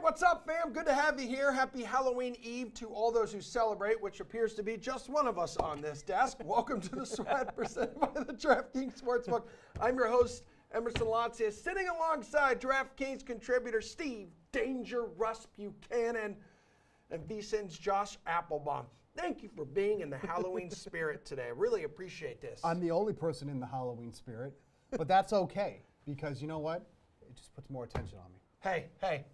what's up, fam? Good to have you here. Happy Halloween Eve to all those who celebrate, which appears to be just one of us on this desk. Welcome to the Sweat presented by the DraftKings Sportsbook. I'm your host, Emerson Lancia, sitting alongside DraftKings contributor Steve Danger Russ Buchanan and VSiN's Josh Applebaum. Thank you for being in the Halloween spirit today. I really appreciate this. I'm the only person in the Halloween spirit, but that's okay because you know what? It just puts more attention on me. Hey,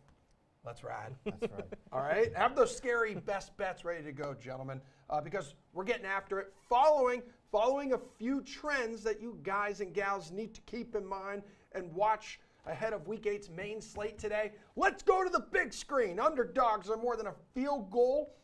let's ride. That's right. All right, have those scary best bets ready to go, gentlemen, because we're getting after it. Following a few trends that you guys and gals need to keep in mind and watch ahead of Week 8's main slate today. Let's go to the big screen. Underdogs of more than a field goal.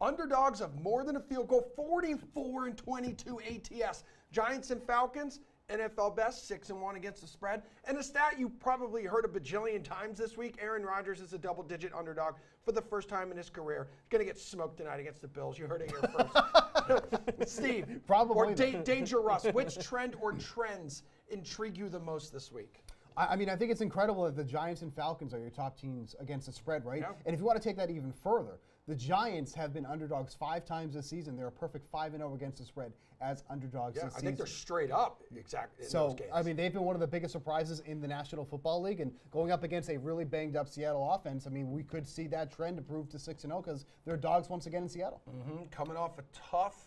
44-22 ATS. Giants and Falcons, NFL best, 6-1 against the spread. And a stat you probably heard a bajillion times this week, Aaron Rodgers is a double-digit underdog for the first time in his career. He's going to get smoked tonight against the Bills. You heard it here first. Steve, Probably. or Danger Russ, which trend or trends intrigue you the most this week? I mean, I think it's incredible that the Giants and Falcons are your top teams against the spread, right? Yeah. And if you want to take that even further, the Giants have been underdogs 5 times this season. They're a perfect 5-0 against the spread as underdogs this season. I think they're straight up exactly in So, those games. I mean, they've been one of the biggest surprises in the National Football League, and going up against a really banged-up Seattle offense, I mean, we could see that trend improve to 6-0 because they're dogs once again in Seattle. Coming off a tough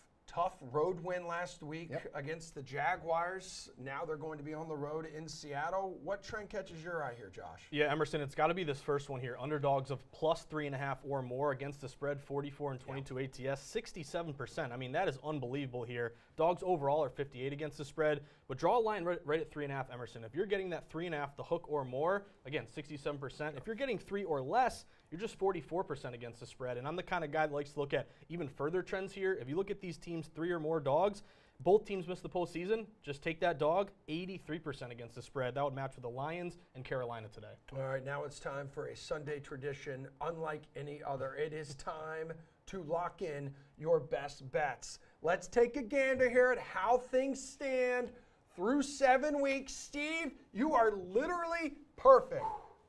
road win last week against the Jaguars. Now they're going to be on the road in Seattle. What trend catches your eye here, Josh? Yeah, Emerson, it's got to be this first one here. Underdogs of plus 3.5 or more against the spread, 44-22 ATS, 67%. I mean, that is unbelievable here. Dogs overall are 58 against the spread, but draw a line right at 3.5, Emerson. If you're getting that 3.5, the hook or more, again, 67%. If you're getting 3 or less, you're just 44% against the spread. And I'm the kind of guy that likes to look at even further trends here. If you look at these teams, 3 or more dogs, both teams missed the postseason. Just take that dog, 83% against the spread. That would match with the Lions and Carolina today. All right, now it's time for a Sunday tradition unlike any other. It is time to lock in your best bets. Let's take a gander here at how things stand through 7 weeks. Steve, you are literally perfect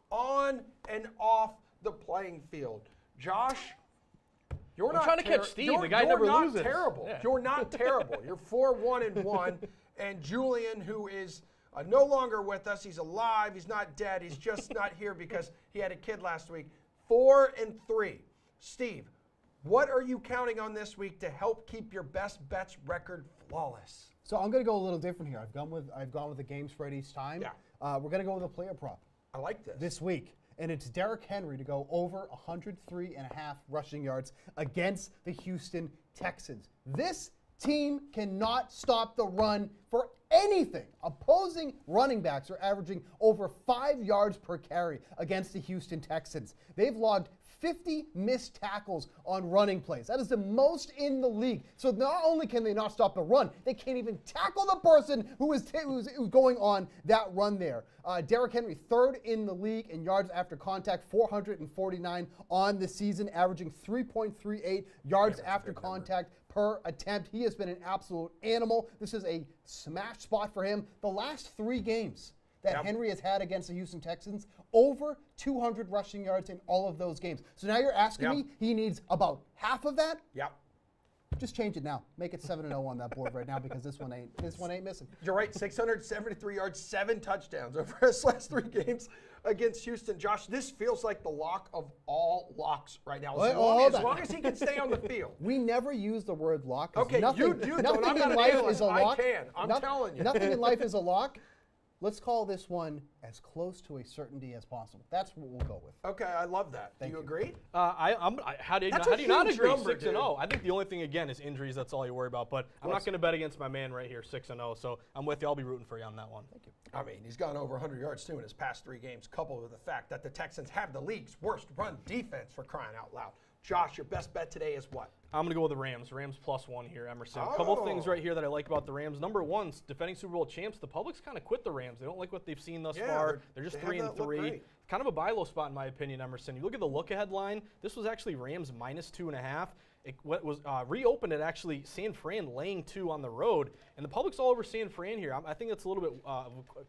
on and off the playing field. Josh, I'm trying to catch Steve. The guy never loses. You're not terrible. Yeah. You're not terrible. You're 4-1-1. And Julian, who is no longer with us, he's alive. He's not dead. He's just not here because he had a kid last week. 4-3. Steve, what are you counting on this week to help keep your best bets record flawless? So I'm going to go a little different here. I've gone with the game spread each time. Yeah. We're going to go with a player prop I like this. this week. And it's Derrick Henry to go over 103.5 rushing yards against the Houston Texans. This team cannot stop the run for anything. Opposing running backs are averaging over 5 yards per carry against the Houston Texans. They've logged 50 missed tackles on running plays. That is the most in the league. So not only can they not stop the run, they can't even tackle the person who's going on that run there. Derrick Henry, 3rd in the league in yards after contact, 449 on the season, averaging 3.38 yards after contact per attempt. He has been an absolute animal. This is a smash spot for him. The last 3 games that Henry has had against the Houston Texans, over 200 rushing yards in all of those games. So now you're asking me, he needs about half of that? Yep. Just change it now. Make it 7-0 on that board right now because this one ain't missing. You're right, 673 yards, 7 touchdowns over his last 3 games against Houston. Josh, this feels like the lock of all locks right now. As long as he can stay on the field. We never use the word lock. Okay, nothing, you nothing don't. I'm not in an life analyst. is a lock. I can. I'm telling you. Nothing in life is a lock. Let's call this one as close to a certainty as possible. That's what we'll go with. Okay, I love that. Do you agree? How do you not agree? 6-0. I think the only thing again is injuries. That's all you worry about. But I'm not going to bet against my man right here, 6-0. So I'm with you. I'll be rooting for you on that one. Thank you. I mean, he's gone over 100 yards too in his past 3 games, coupled with the fact that the Texans have the league's worst run defense, for crying out loud. Josh, your best bet today is what? I'm going to go with the Rams. Rams +1 here, Emerson. A couple of things right here that I like about the Rams. Number 1, defending Super Bowl champs. The public's kind of quit the Rams. They don't like what they've seen thus far. They're just 3-3. Kind of a buy low spot in my opinion, Emerson. You look at the look-ahead line. This was actually Rams -2.5. It was reopened at actually San Fran laying 2 on the road, and the public's all over San Fran here. I think it's a little bit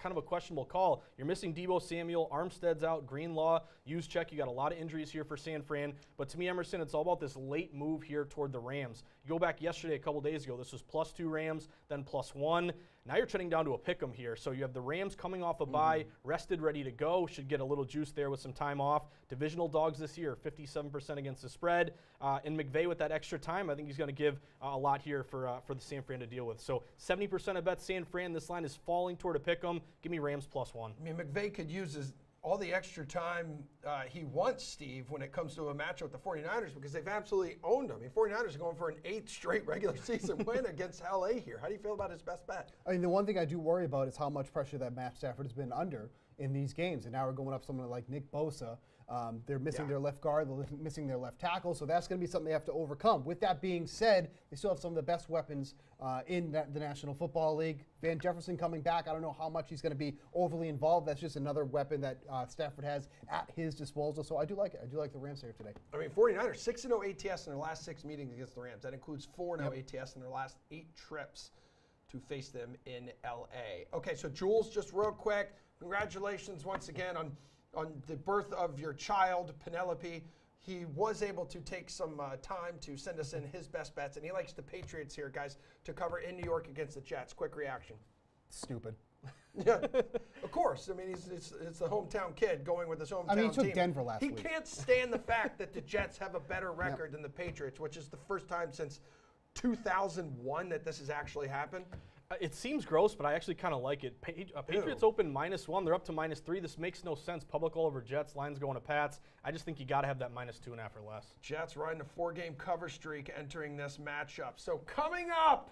kind of a questionable call. You're missing Deebo Samuel, Armstead's out, Greenlaw, Juszczyk. You got a lot of injuries here for San Fran, but to me, Emerson, it's all about this late move here toward the Rams. You go back yesterday, a couple days ago, this was +2 Rams, then +1. Now you're trending down to a pick'em here. So you have the Rams coming off a bye, rested, ready to go. Should get a little juice there with some time off. Divisional dogs this year, 57% against the spread. And McVay with that extra time, I think he's going to give a lot here for the San Fran to deal with. So 70% of bets San Fran. This line is falling toward a pick'em. Give me Rams +1. I mean, McVay could use all the extra time he wants, Steve, when it comes to a matchup with the 49ers, because they've absolutely owned them. I mean, 49ers are going for an 8th straight regular season win against LA here. How do you feel about his best bet? I mean, the one thing I do worry about is how much pressure that Matt Stafford has been under in these games. And now we're going up someone like Nick Bosa. They're missing their left guard, they're missing their left tackle, so that's going to be something they have to overcome. With that being said, they still have some of the best weapons in the National Football League. Van Jefferson coming back, I don't know how much he's going to be overly involved. That's just another weapon that Stafford has at his disposal, so I do like it. I do like the Rams here today. I mean, 49ers, 6-0 ATS in their last 6 meetings against the Rams. That includes 4-0 ATS in their last 8 trips to face them in LA. Okay, so Jules, just real quick, congratulations once again on the birth of your child, Penelope. He was able to take some time to send us in his best bets, and he likes the Patriots here, guys, to cover in New York against the Jets. Quick reaction. Stupid. Yeah, of course. I mean, it's the hometown kid going with his hometown team. I mean, he took Denver last week. He can't stand the fact that the Jets have a better record than the Patriots, which is the first time since 2001 that this has actually happened. It seems gross, but I actually kind of like it. Patriots open -1. They're up to -3. This makes no sense. Public all over Jets. Line's going to Pats. I just think you got to have that -2.5 or less. Jets riding a 4-game cover streak entering this matchup. So coming up,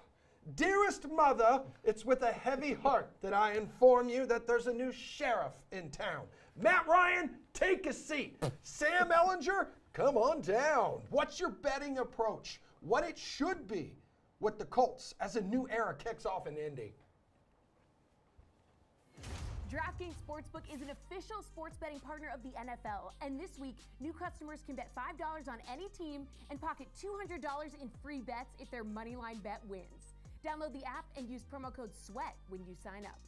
dearest mother, it's with a heavy heart that I inform you that there's a new sheriff in town. Matt Ryan, take a seat. Sam Ellinger, come on down. What's your betting approach? What it should be with the Colts as a new era kicks off in Indy. DraftKings Sportsbook is an official sports betting partner of the NFL. And this week, new customers can bet $5 on any team and pocket $200 in free bets if their moneyline bet wins. Download the app and use promo code SWEAT when you sign up.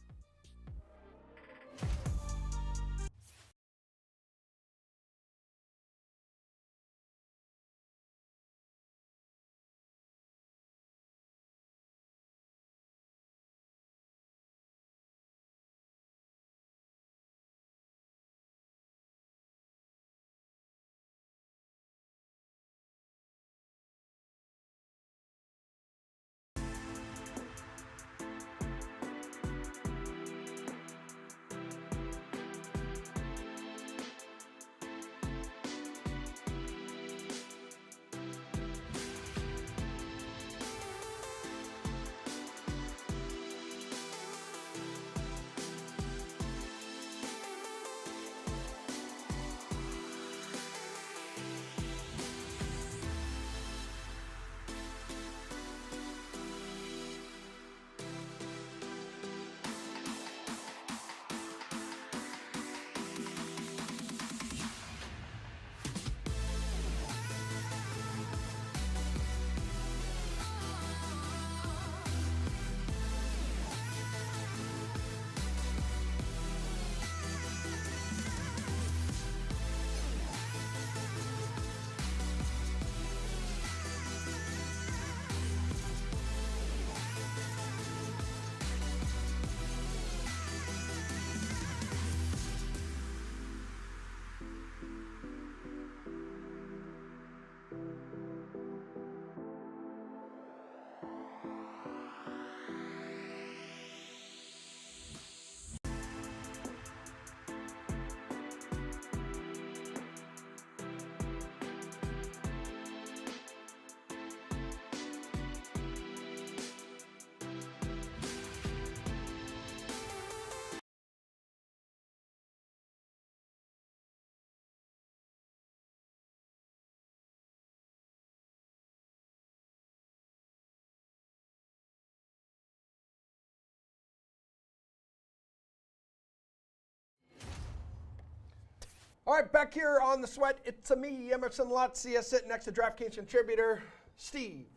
All right, back here on the Sweat, it's me, Emerson Latzia, sitting next to DraftKings contributor Steve,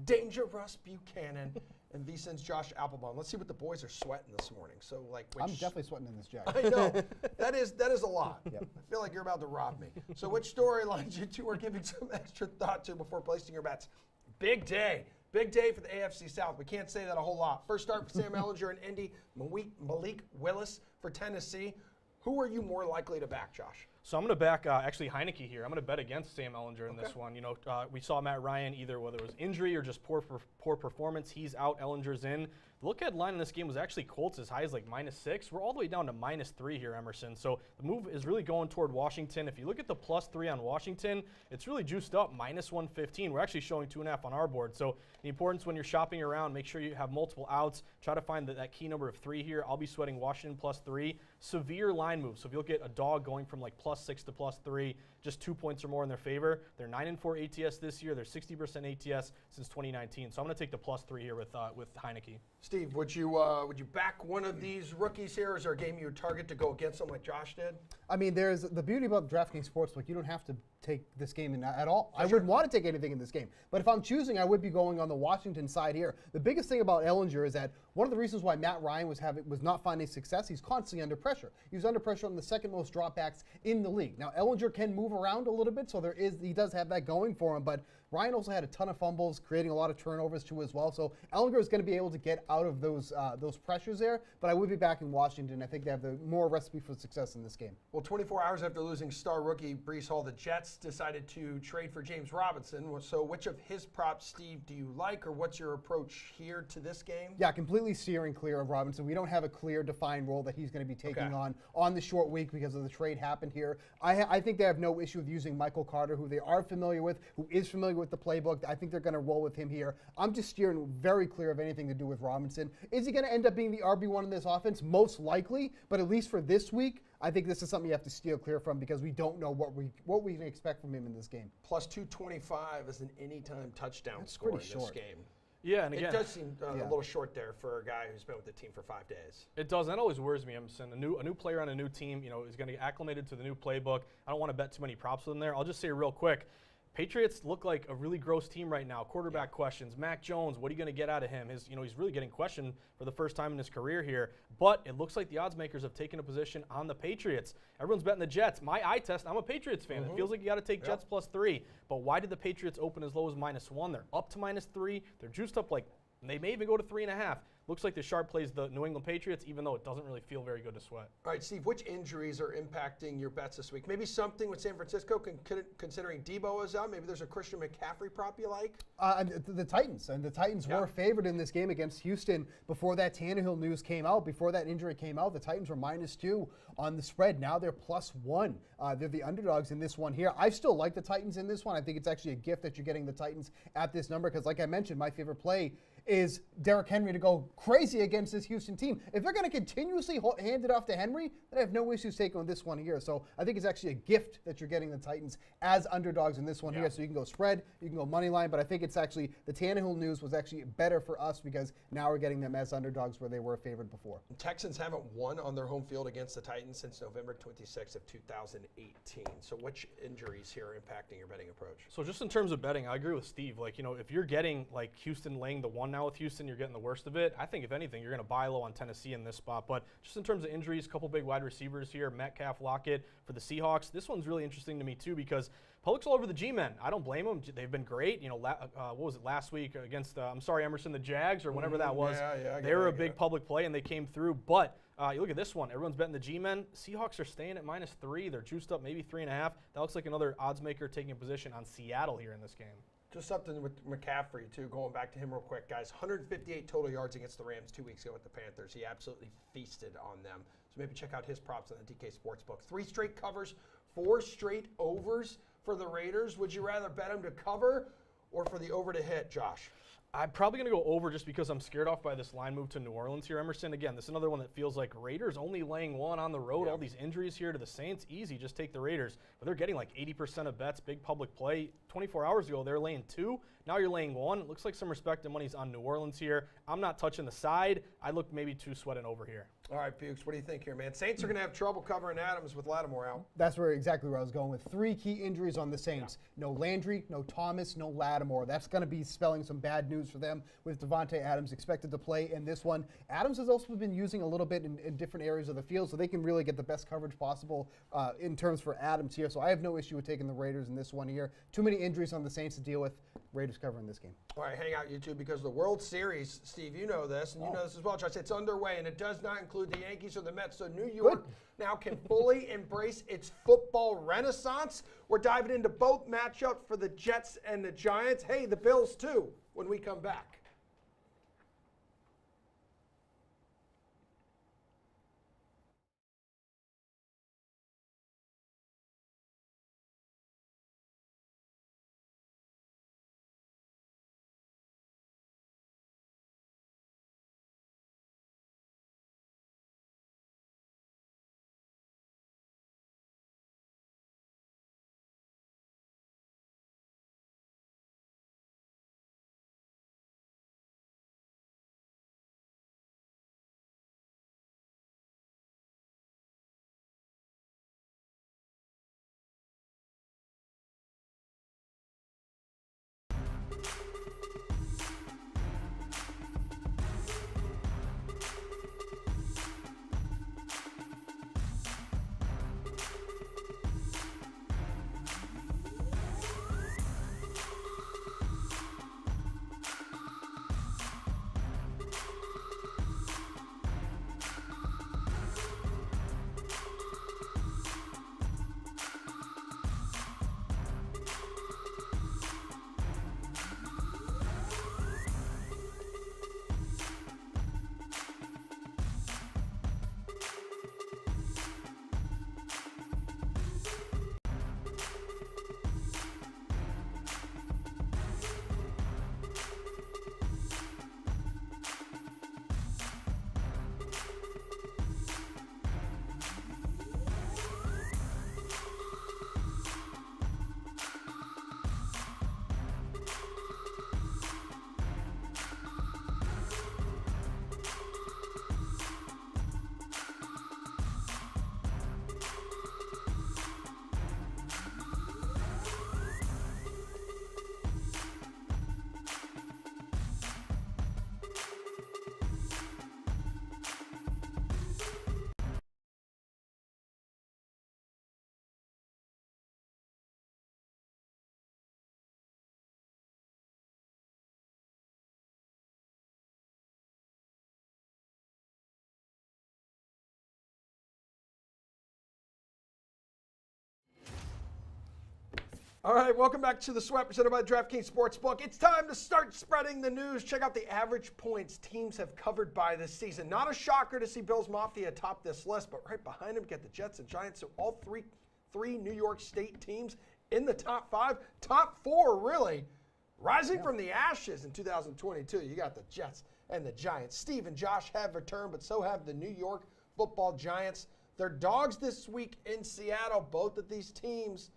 Dangerous Buchanan, and VSiN's Josh Applebaum. Let's see what the boys are sweating this morning. So, I'm definitely sweating in this jacket. I know. That is a lot. Yep. I feel like you're about to rob me. So which storylines you two are giving some extra thought to before placing your bets? Big day. Big day for the AFC South. We can't say that a whole lot. First start for Sam Ehlinger in Indy, Malik Willis for Tennessee. Who are you more likely to back, Josh? So I'm going to back actually Heineke here. I'm going to bet against Sam Ehlinger in this one. You know, we saw Matt Ryan either whether it was injury or just poor performance. He's out, Ehlinger's in. The look-ahead line in this game was actually Colts as high as like -6. We're all the way down to -3 here, Emerson. So the move is really going toward Washington. If you look at the +3 on Washington, it's really juiced up, -115. We're actually showing 2.5 on our board. So the importance when you're shopping around, make sure you have multiple outs. Try to find that key number of 3 here. I'll be sweating Washington +3. Severe line move. So if you look at a dog going from like +6 to +3, just 2 points or more in their favor. They're 9-4 ATS this year. They're 60% ATS since 2019. So I'm going to take the +3 here with Heineke. Steve, would you back one of these rookies here? Is there a game you would target to go against them like Josh did? I mean, there's the beauty about DraftKings Sportsbook. You don't have to take this game in at all. I wouldn't want to take anything in this game. But if I'm choosing, I would be going on the Washington side here. The biggest thing about Ehlinger is that one of the reasons why Matt Ryan was not finding success, he's constantly under pressure. He was under pressure on the second most dropbacks in the league. Now, Ehlinger can move around a little bit, so he does have that going for him, but Ryan also had a ton of fumbles, creating a lot of turnovers too as well. So Ehlinger is going to be able to get out of those pressures there, but I would be backing Washington. I think they have the more recipe for success in this game. Well, 24 hours after losing star rookie Breece Hall, the Jets decided to trade for James Robinson. So which of his props, Steve, do you like, or what's your approach here to this game? Yeah, completely steering clear of Robinson. We don't have a clear defined role that he's going to be taking on the short week because of the trade happened here. I think they have no issue with using Michael Carter, who they are familiar with, who is familiar with the playbook. I think they're going to roll with him here. I'm just steering very clear of anything to do with Robinson. Is he going to end up being the RB1 in this offense? Most likely, but at least for this week, I think this is something you have to steer clear from because we don't know what we can expect from him in this game. Plus 225 is an anytime touchdown That's score in pretty short. this game. Yeah, and again, it does seem a little short there for a guy who's been with the team for 5 days. It does. That always worries me, Emerson. A new player on a new team, you know, is going to get acclimated to the new playbook. I don't want to bet too many props with him there. I'll just say real quick, Patriots look like a really gross team right now. Quarterback questions. Mac Jones, what are you going to get out of him? He's really getting questioned for the first time in his career here. But it looks like the odds makers have taken a position on the Patriots. Everyone's betting the Jets. My eye test, I'm a Patriots fan. It feels like you got to take Jets +3. But why did the Patriots open as low as -1? They're up to -3. They're juiced up they may even go to 3.5. Looks like the sharp plays the New England Patriots, even though it doesn't really feel very good to sweat. All right, Steve, which injuries are impacting your bets this week? Maybe something with San Francisco, considering Debo is out. Maybe there's a Christian McCaffrey prop you like? The Titans. And the Titans were favored in this game against Houston before that Tannehill news came out. Before that injury came out, the Titans were -2 on the spread. Now they're +1. They're the underdogs in this one here. I still like the Titans in this one. I think it's actually a gift that you're getting the Titans at this number because, like I mentioned, my favorite play is Derrick Henry to go crazy against this Houston team. If they're going to continuously hand it off to Henry, then I have no issues taking on this one here. So I think it's actually a gift that you're getting the Titans as underdogs in this one here. So you can go spread, you can go money line, but I think it's actually the Tannehill news was actually better for us because now we're getting them as underdogs where they were favored before. The Texans haven't won on their home field against the Titans since November 26th of 2018. So which injuries here are impacting your betting approach? So just in terms of betting, I agree with Steve. If you're getting Houston laying the 1 now with Houston, you're getting the worst of it. I think if anything, you're going to buy low on Tennessee in this spot. But just in terms of injuries, a couple big wide receivers here, Metcalf, Lockett for the Seahawks. This one's really interesting to me too because public's all over the G-men. I don't blame them. They've been great. What was it last week against, Emerson, the Jags or whatever that was. They were a big public play and they came through. But you look at this one. Everyone's betting the G-men. Seahawks are staying at -3. They're juiced up maybe 3.5. That looks like another odds maker taking a position on Seattle here in this game. Just something with McCaffrey, too, going back to him real quick, guys. 158 total yards against the Rams 2 weeks ago with the Panthers. He absolutely feasted on them. So maybe check out his props on the DK Sportsbook. 3 straight covers, 4 straight overs for the Raiders. Would you rather bet them to cover or for the over to hit, Josh? I'm probably going to go over just because I'm scared off by this line move to New Orleans here, Emerson. Again, this is another one that feels like Raiders only laying 1 on the road. All these injuries here to the Saints, easy, just take the Raiders. But they're getting 80% of bets, big public play. 24 hours ago, they're laying 2. Now you're laying 1. It looks like some respect and money's on New Orleans here. I'm not touching the side. I look maybe 2 sweating over here. All right, Fuchs, what do you think here, man? Saints are going to have trouble covering Adams with Lattimore out. That's exactly where I was going with. 3 key injuries on the Saints. No Landry, no Thomas, no Lattimore. That's going to be spelling some bad news for them with Devontae Adams expected to play in this one. Adams has also been using a little bit in different areas of the field, so they can really get the best coverage possible in terms for Adams here. So I have no issue with taking the Raiders in this one here. Too many injuries on the Saints to deal with. Raiders covering this game. All right, hang out, you two, because the World Series, Steve, you know this, and you know this as well, Josh, it's underway, and it does not include the Yankees or the Mets. So New York now can fully embrace its football renaissance. We're diving into both matchups for the Jets and the Giants. Hey, the Bills, too, when we come back. All right, welcome back to the Sweat presented by the DraftKings Sportsbook. It's time to start spreading the news. Check out the average points teams have covered by this season. Not a shocker to see Bills Mafia top this list, but right behind them get the Jets and Giants. So all three New York State teams in the top 5, top 4 really, rising from the ashes in 2022. You got the Jets and the Giants. Steve and Josh have returned, but so have the New York Football Giants. They're dogs this week in Seattle. Both of these teams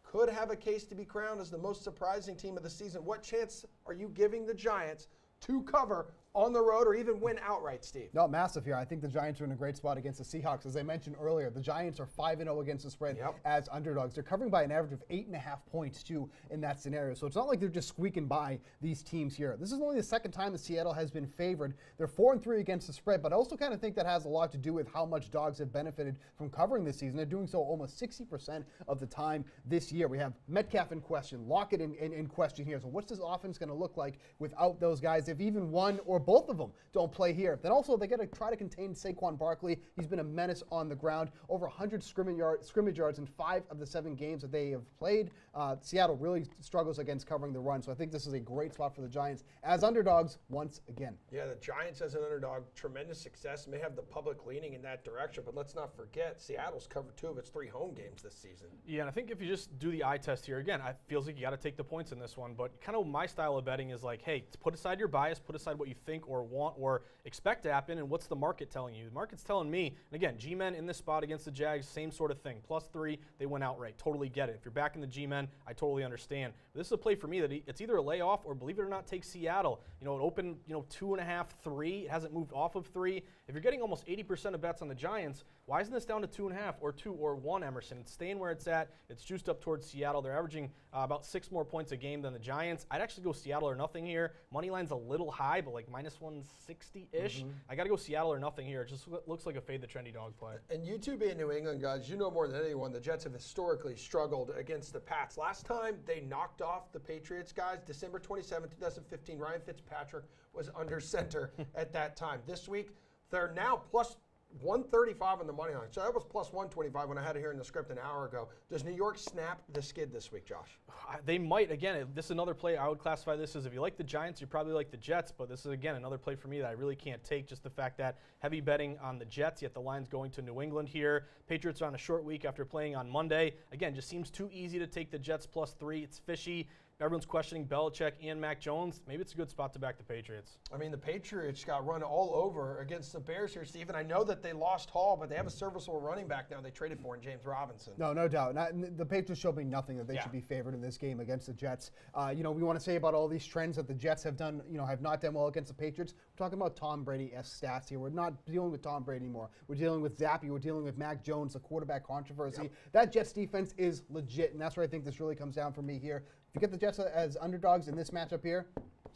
could have a case to be crowned as the most surprising team of the season. What chance are you giving the Giants to cover on the road or even win outright, Steve? No, massive here. I think the Giants are in a great spot against the Seahawks. As I mentioned earlier, the Giants are 5-0 against the spread as underdogs. They're covering by an average of 8.5 points, too, in that scenario. So it's not like they're just squeaking by these teams here. This is only the second time that Seattle has been favored. They're 4-3 against the spread, but I also kind of think that has a lot to do with how much dogs have benefited from covering this season. They're doing so almost 60% of the time this year. We have Metcalf in question, Lockett in question here. So what's this offense going to look like without those guys? If even one or both of them don't play here. Then also they got to try to contain Saquon Barkley. He's been a menace on the ground. Over 100 scrimmage yards in 5 of the 7 games that they have played. Seattle really struggles against covering the run. So I think this is a great spot for the Giants as underdogs once again. Yeah, the Giants as an underdog, tremendous success. May have the public leaning in that direction, but let's not forget Seattle's covered 2 of its 3 home games this season. Yeah, and I think if you just do the eye test here, again, it feels like you got to take the points in this one. But kind of my style of betting is like, hey, put aside your bias, put aside what you think think or want or expect to happen, and what's the market telling you? The market's telling me, and again, G-men in this spot against the Jags, same sort of thing. +3, they went outright. Totally get it. If you're backing the G-men, I totally understand. But this is a play for me that it's either a layoff or, believe it or not, take Seattle. It opened 2.5, 3. It hasn't moved off of 3. If you're getting almost 80% of bets on the Giants, why isn't this down to 2.5 or 2 or 1, Emerson? It's staying where it's at. It's juiced up towards Seattle. They're averaging about 6 more points a game than the Giants. I'd actually go Seattle or nothing here. Money line's a little high, but like -160-ish. I got to go Seattle or nothing here. It just looks like a fade the trendy dog play. And you two being New England guys, you know more than anyone, the Jets have historically struggled against the Pats. Last time they knocked off the Patriots guys, December 27, 2015, Ryan Fitzpatrick was under center at that time. This week, they're now +135 on the money line. So that was +125 when I had it here in the script an hour ago. Does New York snap the skid this week, Josh? They might. Again, this is another play. I would classify this as, if you like the Giants, you probably like the Jets, but this is, again, another play for me that I really can't take. Just the fact that heavy betting on the Jets, yet the line's going to New England here. Patriots are on a short week after playing on Monday. Again, just seems too easy to take the Jets +3. It's fishy. Everyone's questioning Belichick and Mac Jones. Maybe it's a good spot to back the Patriots. I mean, the Patriots got run all over against the Bears here, Stephen. I know that they lost Hall, but they have a serviceable running back now they traded for in James Robinson. No doubt. The Patriots showed me nothing that they should be favored in this game against the Jets. We want to say about all these trends that the Jets have done, have not done well against the Patriots. We're talking about Tom Brady-esque stats here. We're not dealing with Tom Brady anymore. We're dealing with Zappy. We're dealing with Mac Jones, the quarterback controversy. That Jets defense is legit, and that's where I think this really comes down for me here. If you get the Jets as underdogs in this matchup here,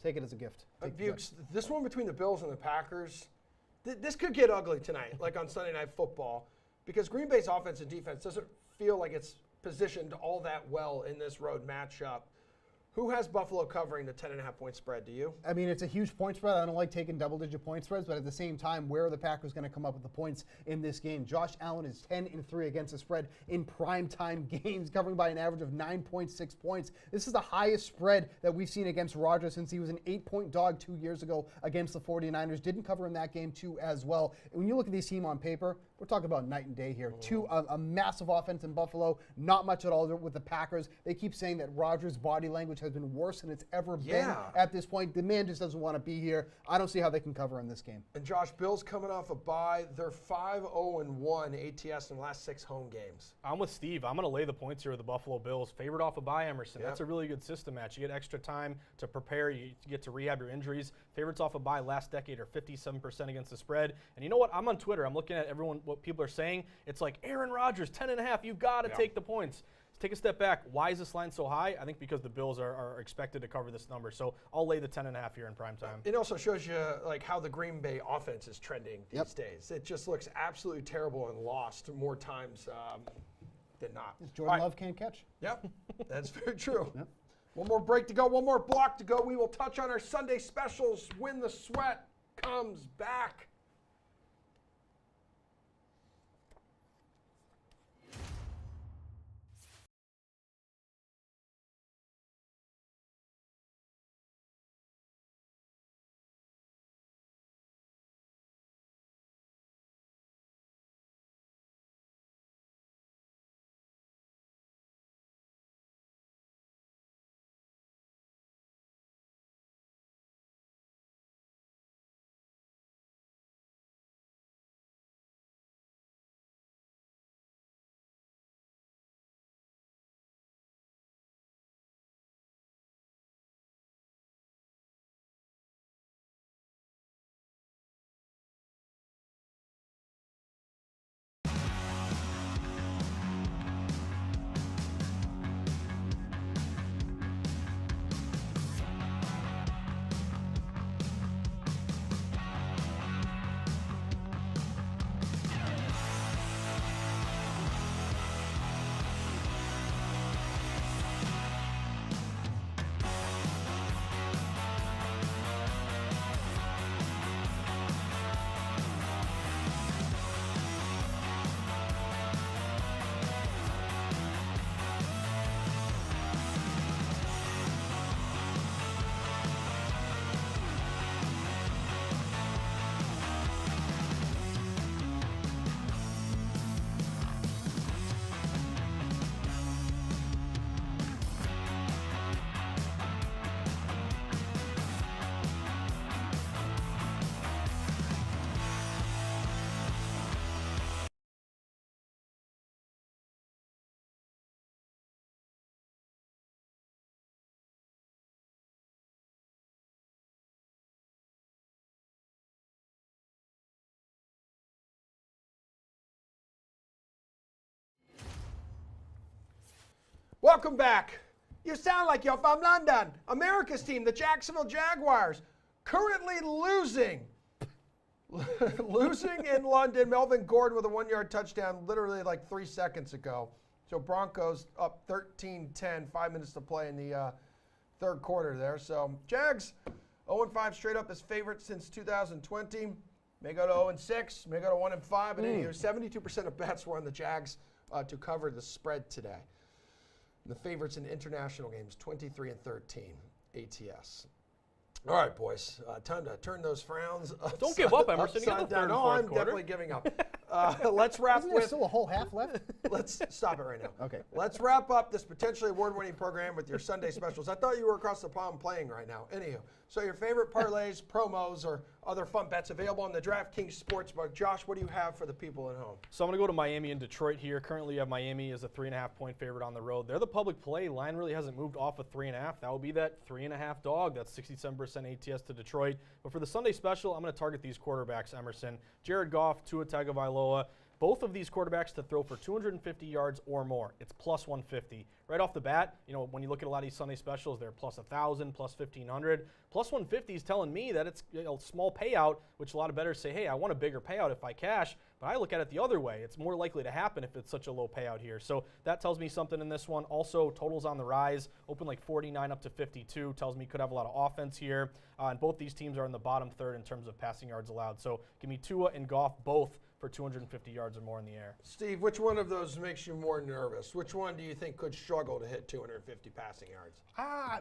take it as a gift. Bukes, this one between the Bills and the Packers, this could get ugly tonight, like on Sunday Night Football, because Green Bay's offense and defense doesn't feel like it's positioned all that well in this road matchup. Who has Buffalo covering the 10.5-point spread? Do you? I mean, it's a huge point spread. I don't like taking double-digit point spreads, but at the same time, where are the Packers going to come up with the points in this game? Josh Allen is 10-3 against the spread in primetime games, covering by an average of 9.6 points. This is the highest spread that we've seen against Rodgers since he was an 8-point dog 2 years ago against the 49ers. Didn't cover in that game, too, as well. And when you look at this team on paper, we're talking about night and day here. A massive offense in Buffalo, not much at all with the Packers. They keep saying that Rodgers' body language has been worse than it's ever been at this point. The man just doesn't want to be here. I don't see how they can cover in this game. And Josh, Bills coming off a bye. They're 5-0-1 ATS in the last 6 home games. I'm with Steve. I'm going to lay the points here with the Buffalo Bills. Favored off a bye, Emerson. That's a really good system match. You get extra time to prepare. You get to rehab your injuries. Favorites off a bye last decade are 57% against the spread. And you know what? I'm on Twitter. I'm looking at what people are saying. It's like, Aaron Rodgers, 10.5. You've got to take the points. Take a step back. Why is this line so high? I think because the Bills are expected to cover this number. So I'll lay the 10.5 here in primetime. It also shows you like how the Green Bay offense is trending these days. It just looks absolutely terrible and lost more times than not. Jordan Love can't catch. Yep, that's very true. One more break to go, one more block to go. We will touch on our Sunday specials when the sweat comes back. Welcome back. You sound like you're from London. America's team, the Jacksonville Jaguars, currently losing. Losing in London. Melvin Gordon with a 1-yard touchdown literally like 3 seconds ago. So Broncos up 13-10, 5 minutes to play in the third quarter there. So Jags 0-5 straight up as favorites since 2020. May go to 0-6, may go to 1-5. And any year, 72% of bets were on the Jags to cover the spread today. The favorites in international games, 23-13 ATS. All right, boys, time to turn those frowns upside, Don't give up, Emerson. You got upside the down. third and No, fourth I'm quarter. definitely giving up. Let's wrap Isn't there with. still a whole half left? Let's stop it right now. Okay. Let's wrap up this potentially award-winning program with your Sunday specials. I thought you were across the pond playing right now. Anywho, so your favorite parlays, promos, or other fun bets available on the DraftKings Sportsbook. Josh, what do you have for the people at home? So I'm going to go to Miami and Detroit here. Currently, you have Miami as a 3.5-point favorite on the road. They're the public play. Line really hasn't moved off of 3.5. That will be that 3.5 dog. That's 67% ATS to Detroit. But for the Sunday special, I'm going to target these quarterbacks, Emerson. Jared Goff, Tua Tagovailoa. Both of these quarterbacks to throw for 250 yards or more. It's plus 150. Right off the bat, when you look at a lot of these Sunday specials, they're plus 1,000, plus 1,500. Plus 150 is telling me that it's a small payout, which a lot of bettors say, hey, I want a bigger payout if I cash. But I look at it the other way. It's more likely to happen if it's such a low payout here. So that tells me something in this one. Also, totals on the rise, open like 49 up to 52. Tells me could have a lot of offense here. And both these teams are in the bottom third in terms of passing yards allowed. So give me Tua and Goff both for 250 yards or more in the air. Steve, which one of those makes you more nervous? Which one do you think could struggle to hit 250 passing yards?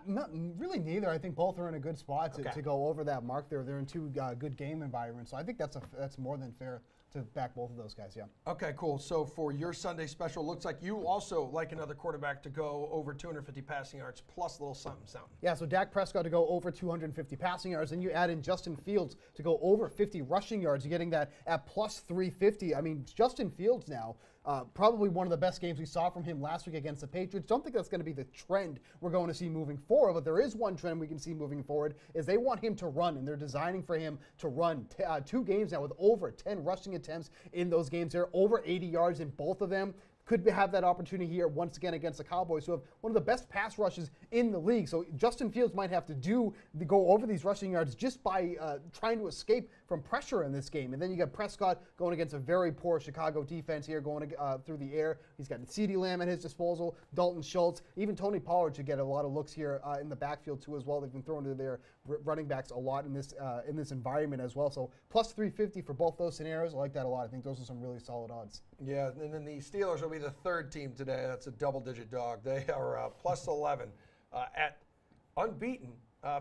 Not really neither. I think both are in a good spot to, Okay. to go over that mark there. They're in two good game environments. So I think that's more than fair to back both of those guys, yeah. Okay, cool. So for your Sunday special, looks like you also like another quarterback to go over 250 passing yards plus a little something, something. Yeah, so Dak Prescott to go over 250 passing yards, and you add in Justin Fields to go over 50 rushing yards. You're getting that at plus 350. I mean, Justin Fields now, probably one of the best games we saw from him last week against the Patriots. Don't think that's going to be the trend we're going to see moving forward, but there is one trend we can see moving forward is they want him to run, and they're designing for him to run. 2 games now with over 10 rushing attempts in those games. They're over 80 yards in both of them. Could have that opportunity here once again against the Cowboys, who have one of the best pass rushes in the league. So Justin Fields might have to go over these rushing yards just by trying to escape from pressure in this game. And then you got Prescott going against a very poor Chicago defense here, going through the air. He's got CeeDee Lamb at his disposal, Dalton Schultz, even Tony Pollard should get a lot of looks here in the backfield too as well. They've been throwing to their running backs a lot in this environment as well. So plus 350 for both those scenarios. I like that a lot. I think those are some really solid odds. Yeah, and then the Steelers will be the third team today. That's a double-digit dog. They are plus 11 at unbeaten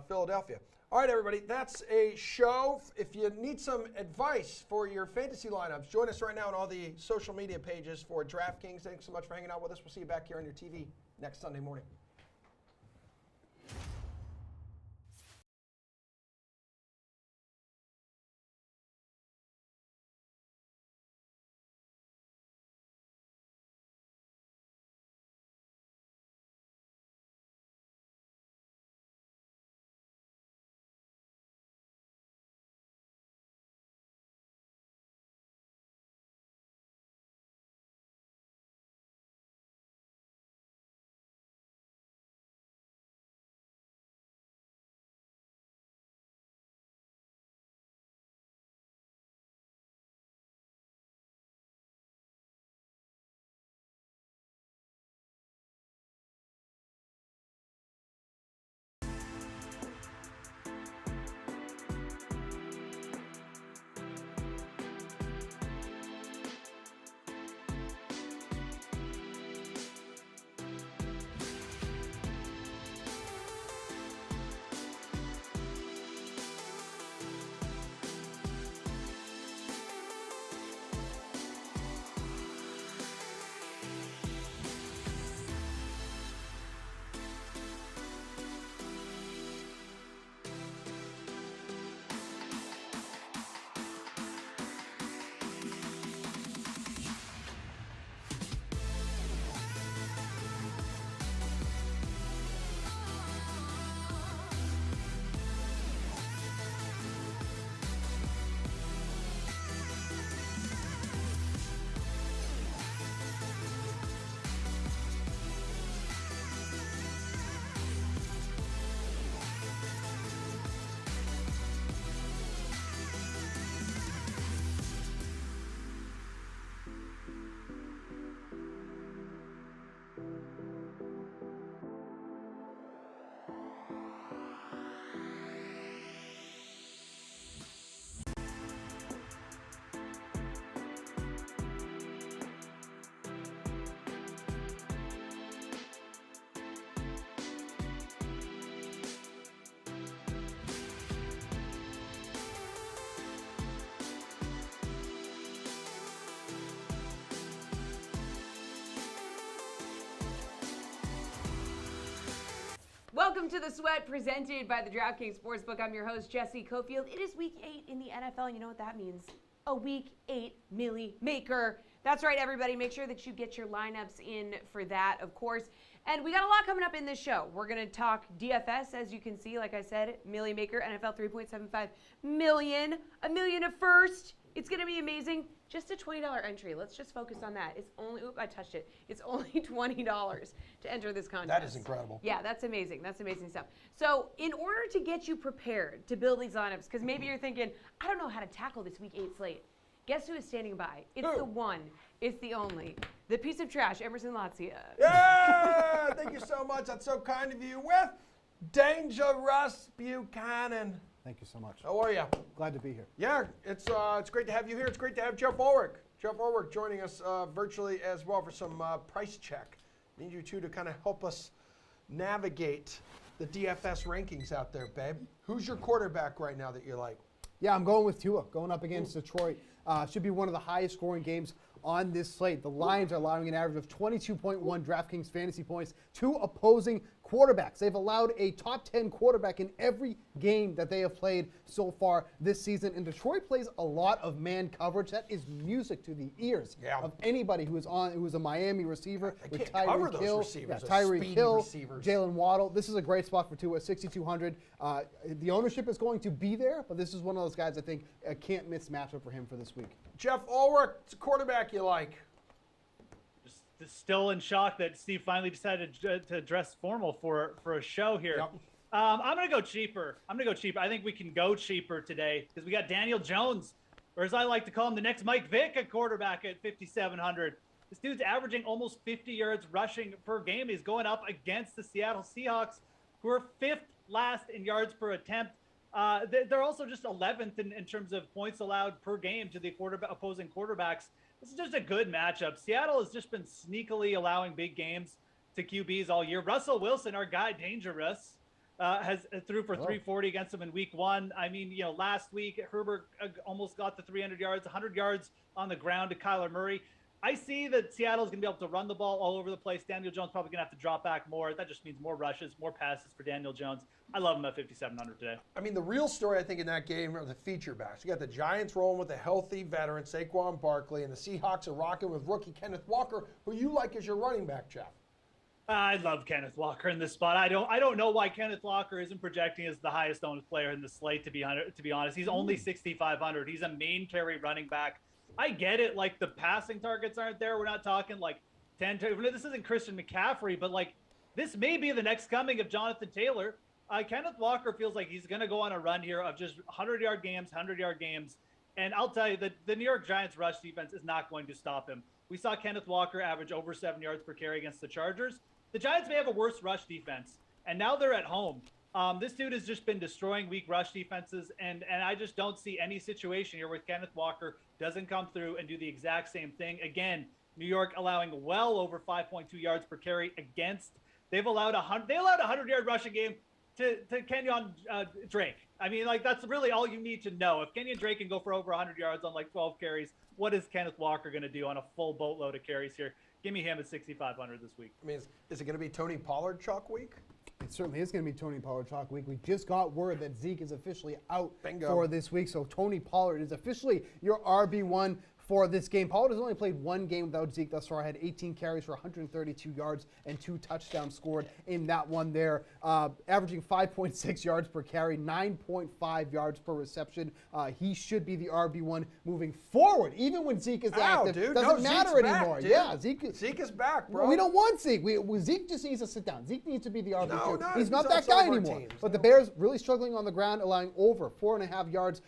Philadelphia. All right, everybody, that's a show. If you need some advice for your fantasy lineups, join us right now on all the social media pages for DraftKings. Thanks so much for hanging out with us. We'll see you back here on your TV next Sunday morning. Welcome to The Sweat, presented by the DraftKings Sportsbook. I'm your host, Jesse Cofield. It is Week 8 in the NFL, and you know what that means? A Week 8 Millie Maker. That's right, everybody. Make sure that you get your lineups in for that, of course. And we got a lot coming up in this show. We're going to talk DFS, as you can see, like I said, Millie Maker, NFL 3.75 million. $1 million at first. It's going to be amazing. Just a $20 entry. Let's just focus on that. It's only, I touched it. It's only $20 to enter this contest. That is incredible. Yeah, that's amazing. That's amazing stuff. So in order to get you prepared to build these lineups, because maybe you're thinking, I don't know how to tackle this Week 8 slate. Guess who is standing by? It's the one. It's the only. The piece of trash, Emerson Latzia. Yeah! Thank you so much. That's so kind of you. With Dangerous Buchanan. Thank you so much. How are you? Glad to be here. Yeah, it's great to have you here. It's great to have Jeff Ulrich. Jeff Ulrich joining us virtually as well for some price check. Need you two to kind of help us navigate the DFS rankings out there, babe. Who's your quarterback right now that you like? Yeah, I'm going with Tua, going up against Detroit. Should be one of the highest scoring games on this slate. The Lions are allowing an average of 22.1 DraftKings fantasy points to opposing quarterbacks. They've allowed a top 10 quarterback in every game that they have played so far this season. And Detroit plays a lot of man coverage. That is music to the ears of anybody who is a Miami receiver with Tyreek Hill, Jalen Waddle. This is a great spot for Tua, 6,200. The ownership is going to be there, but this is one of those guys I think can't miss matchup for him for this week. Jeff Ulrich, it's a quarterback you like. Just still in shock that Steve finally decided to dress formal for a show here. Yep. I'm going to go cheaper. I think we can go cheaper today because we got Daniel Jones, or as I like to call him, the next Mike Vick, a quarterback at 5,700. This dude's averaging almost 50 yards rushing per game. He's going up against the Seattle Seahawks, who are 5th last in yards per attempt. They're also just 11th in terms of points allowed per game to the opposing quarterbacks. This is just a good matchup. Seattle has just been sneakily allowing big games to QBs all year. Russell Wilson, our guy, Dangerous, has threw for 340 against them in Week 1. I mean, last week Herbert almost got the 300 yards, 100 yards on the ground to Kyler Murray. I see that Seattle's going to be able to run the ball all over the place. Daniel Jones probably going to have to drop back more. That just means more rushes, more passes for Daniel Jones. I love him at 5,700 today. I mean, the real story, I think, in that game are the feature backs. You got the Giants rolling with a healthy veteran, Saquon Barkley, and the Seahawks are rocking with rookie Kenneth Walker, who you like as your running back, Jeff. I love Kenneth Walker in this spot. I don't know why Kenneth Walker isn't projecting as the highest owned player in the slate, to be honest. He's only 6,500. He's a main carry running back. I get it, like the passing targets aren't there. We're not talking like 10. This isn't Christian McCaffrey, but like this may be the next coming of Jonathan Taylor. Kenneth Walker feels like he's going to go on a run here of just 100-yard games. And I'll tell you that the New York Giants rush defense is not going to stop him. We saw Kenneth Walker average over 7 yards per carry against the Chargers. The Giants may have a worse rush defense, and now they're at home. This dude has just been destroying weak rush defenses, and I just don't see any situation here where Kenneth Walker doesn't come through and do the exact same thing. Again, New York allowing well over 5.2 yards per carry against. They allowed a 100-yard rushing game to Kenyon Drake. I mean, like, that's really all you need to know. If Kenyon Drake can go for over 100 yards on like 12 carries, what is Kenneth Walker going to do on a full boatload of carries here? Give me him at 6,500 this week. I mean, is it going to be Tony Pollard chalk week? It certainly is going to be Tony Pollard chalk week. We just got word that Zeke is officially out Bingo. for this week, so Tony Pollard is officially your RB1 for this game. Pollard has only played one game without Zeke thus far. Had 18 carries for 132 yards and 2 touchdowns scored in that one there. Averaging 5.6 yards per carry, 9.5 yards per reception. He should be the RB1 moving forward, even when Zeke is active. Dude, doesn't matter Zeke's anymore. back, dude. Yeah, Zeke is back, bro. Well, we don't want Zeke. Zeke just needs to sit down. Zeke needs to be the RB2. No, he's not on that some guy of our anymore. teams. But the Bears really struggling on the ground, allowing over 4.5 yards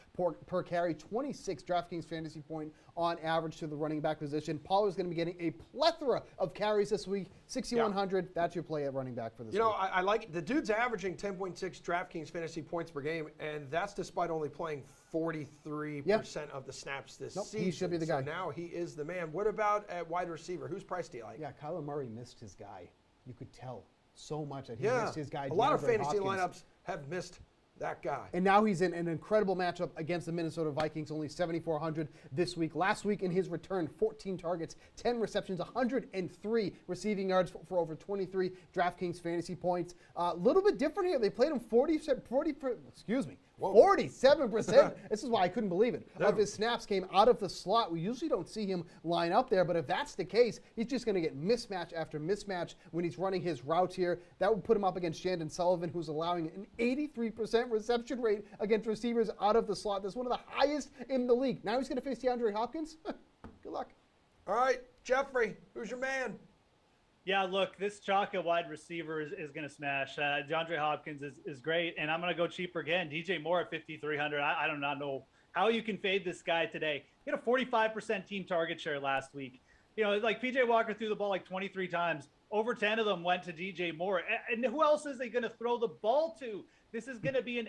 per carry, 26 DraftKings fantasy point on average to the running back position. Pollard's going to be getting a plethora of carries this week. 6,100. That's your play at running back for this week. I like the dude's averaging 10.6 DraftKings fantasy points per game, and that's despite only playing 43% of the snaps this season. He should be the guy. So now he is the man. What about at wide receiver? Whose price do you like? Yeah, Kyler Murray missed his guy. You could tell so much that he missed his guy. A lot of DeAndre fantasy Hopkins. lineups have missed that guy. And now he's in an incredible matchup against the Minnesota Vikings, only 7,400 this week. Last week in his return, 14 targets, 10 receptions, 103 receiving yards for over 23 DraftKings fantasy points. A little bit different here. They played him 47%. This is why I couldn't believe it. Of his snaps came out of the slot. We usually don't see him line up there, but if that's the case, he's just going to get mismatch after mismatch when he's running his routes here. That would put him up against Shandon Sullivan, who's allowing an 83% reception rate against receivers out of the slot. That's one of the highest in the league. Now he's going to face DeAndre Hopkins. Good luck. All right, Jeffrey, who's your man? Yeah, look, this Chaka wide receiver is going to smash. DeAndre Hopkins is great, and I'm going to go cheaper again. DJ Moore at 5,300. I do not know how you can fade this guy today. He had a 45% team target share last week. You know, like PJ Walker threw the ball like 23 times. Over 10 of them went to DJ Moore. And who else is they going to throw the ball to? This is going to be an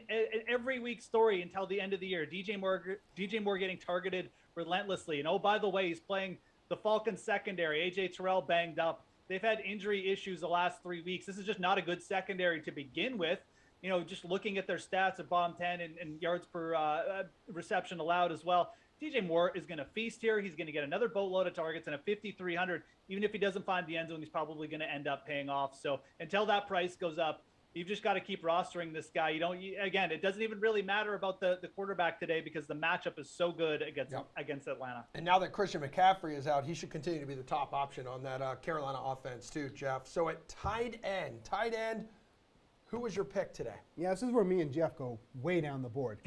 every week story until the end of the year. DJ Moore getting targeted relentlessly. And oh, by the way, he's playing the Falcons secondary. AJ Terrell banged up. They've had injury issues the last 3 weeks. This is just not a good secondary to begin with. You know, just looking at their stats at bottom 10 and yards per reception allowed as well. DJ Moore is going to feast here. He's going to get another boatload of targets and a 5,300. Even if he doesn't find the end zone, he's probably going to end up paying off. So until that price goes up, you've just got to keep rostering this guy. Again, it doesn't even really matter about the quarterback today because the matchup is so good against Atlanta. And now that Christian McCaffrey is out, he should continue to be the top option on that Carolina offense too, Jeff. So at tight end, who was your pick today? Yeah, this is where me and Jeff go way down the board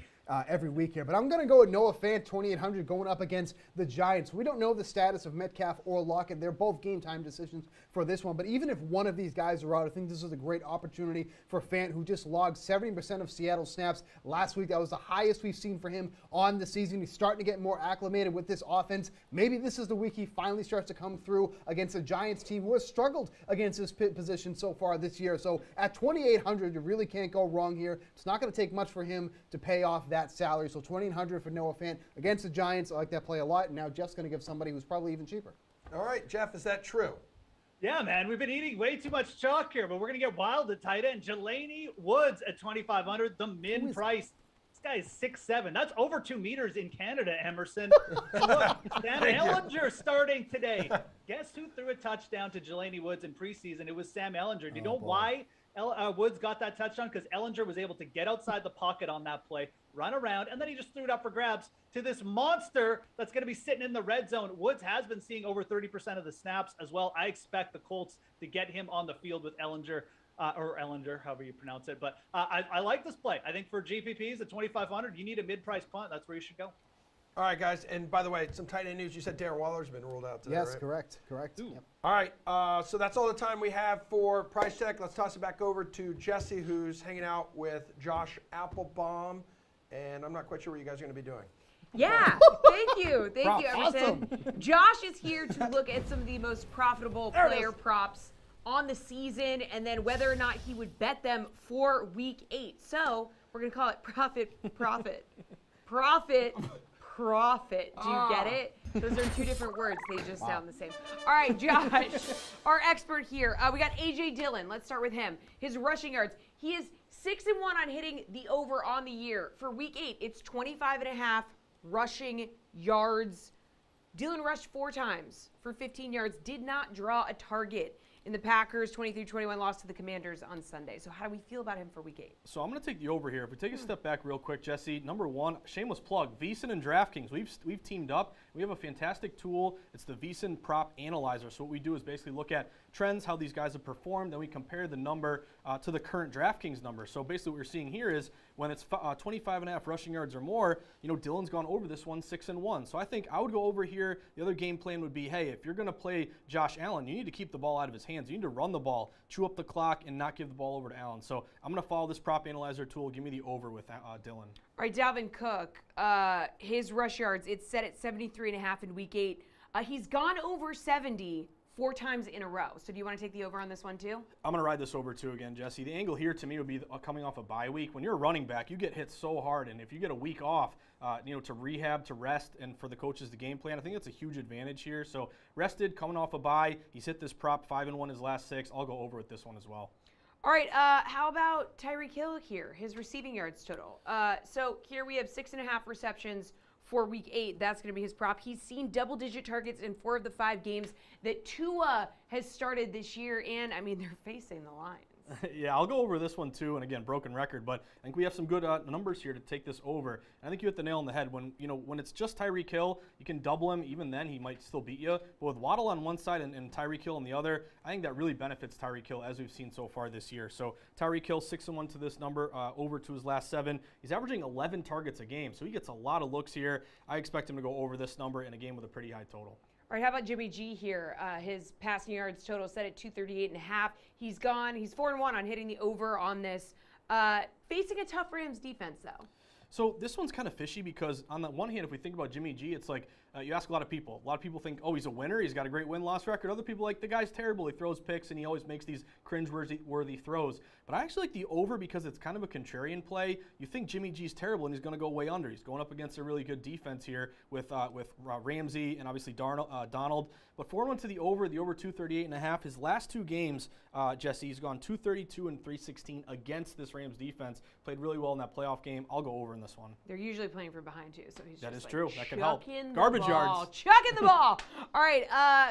every week here. But I'm going to go with Noah Fant, 2,800, going up against the Giants. We don't know the status of Metcalf or Lockett. They're both game time decisions for this one. But even if one of these guys are out, I think this is a great opportunity for Fant, who just logged 70% of Seattle snaps last week. That was the highest we've seen for him on the season. He's starting to get more acclimated with this offense. Maybe this is the week he finally starts to come through against a Giants team who has struggled against this position so far this year. So at 2,800, you really can't go wrong here. It's not going to take much for him to pay off that salary. So 2,800 for Noah Fant against the Giants. I like that play a lot. And now Jeff's going to give somebody who's probably even cheaper. All right, Jeff, is that true? Yeah, man, we've been eating way too much chalk here, but we're going to get wild at tight end. Jelani Woods at 2,500, the min price. This guy is 6'7". That's over 2 meters in Canada, Emerson. Look, Sam Ellinger starting today. Guess who threw a touchdown to Jelani Woods in preseason? It was Sam Ellinger. Do you know why Woods got that touchdown? Because Ellinger was able to get outside the pocket on that play, run around, and then he just threw it up for grabs to this monster that's going to be sitting in the red zone. Woods has been seeing over 30% of the snaps as well. I expect the Colts to get him on the field with Ellinger, or Ellinger, however you pronounce it. But I like this play. I think for GPPs at 2,500, you need a mid-price punt. That's where you should go. All right, guys. And by the way, some tight end news. You said Darren Waller's been ruled out today, Yes, right? correct. Yep. All right. So that's all the time we have for Price Check. Let's toss it back over to Jesse, who's hanging out with Josh Applebaum. And I'm not quite sure what you guys are going to be doing. Yeah, thank you, Emerson. Josh is here to look at some of the most profitable player props on the season, and then whether or not he would bet them for Week 8. So we're gonna call it profit. Do you get it? Those are two different words. They just sound the same. All right, Josh, our expert here. We got A.J. Dillon. Let's start with him. His rushing yards. He is 6-1 on hitting the over on the year. For Week 8, it's 25.5 rushing yards. Dillon rushed 4 times for 15 yards. Did not draw a target in the Packers' 23-21 loss to the Commanders on Sunday. So how do we feel about him for Week 8? So I'm going to take the over here. If we take a step back real quick, Jesse, number one, shameless plug, VSiN and DraftKings. We've teamed up. We have a fantastic tool. It's the VSiN Prop Analyzer. So what we do is basically look at trends, how these guys have performed, then we compare the number to the current DraftKings number. So basically what we're seeing here is when it's 25.5 rushing yards or more, Dillon's gone over this one 6-1. So I think I would go over here. The other game plan would be, hey, if you're going to play Josh Allen, you need to keep the ball out of his hands. You need to run the ball, chew up the clock, and not give the ball over to Allen. So I'm going to follow this Prop Analyzer tool. Give me the over with Dillon. All right, Dalvin Cook, his rush yards, it's set at 73.5 in Week 8. He's gone over 70 4 times in a row. So do you want to take the over on this one too? I'm going to ride this over too again, Jesse. The angle here to me would be coming off a bye week. When you're a running back, you get hit so hard, and if you get a week off, to rehab, to rest, and for the coaches to game plan, I think that's a huge advantage here. So rested, coming off a bye, he's hit this prop 5-1 his last 6. I'll go over with this one as well. All right, how about Tyreek Hill here, his receiving yards total? So here we have 6.5 receptions for week 8. That's going to be his prop. He's seen double-digit targets in 4 of the 5 games that Tua has started this year, and, I mean, they're facing the Lions. Yeah, I'll go over this one too, and again, broken record, but I think we have some good numbers here to take this over. And I think you hit the nail on the head. When it's just Tyreek Hill, you can double him. Even then, he might still beat you. But with Waddle on one side and Tyreek Hill on the other, I think that really benefits Tyreek Hill as we've seen so far this year. So Tyreek Hill 6-1 to this number, over to his last 7. He's averaging 11 targets a game, so he gets a lot of looks here. I expect him to go over this number in a game with a pretty high total. All right, how about Jimmy G here? His passing yards total set at 238.5. He's 4-1 on hitting the over on this. Facing a tough Rams defense, though. So this one's kind of fishy because on the one hand, if we think about Jimmy G, it's like you ask a lot of people. A lot of people think, oh, he's a winner. He's got a great win-loss record. Other people like, the guy's terrible. He throws picks, and he always makes these cringe-worthy throws. But I actually like the over because it's kind of a contrarian play. You think Jimmy G's terrible, and he's going to go way under. He's going up against a really good defense here with Ramsey and obviously Donald. But 4-1 to the over 238.5. His last 2 games, Jesse, he's gone 232 and 316 against this Rams defense. Played really well in that playoff game. I'll go over in this one. They're usually playing from behind, too, so he's that just is true. That could help. Garbage yards. Chucking the ball. All right,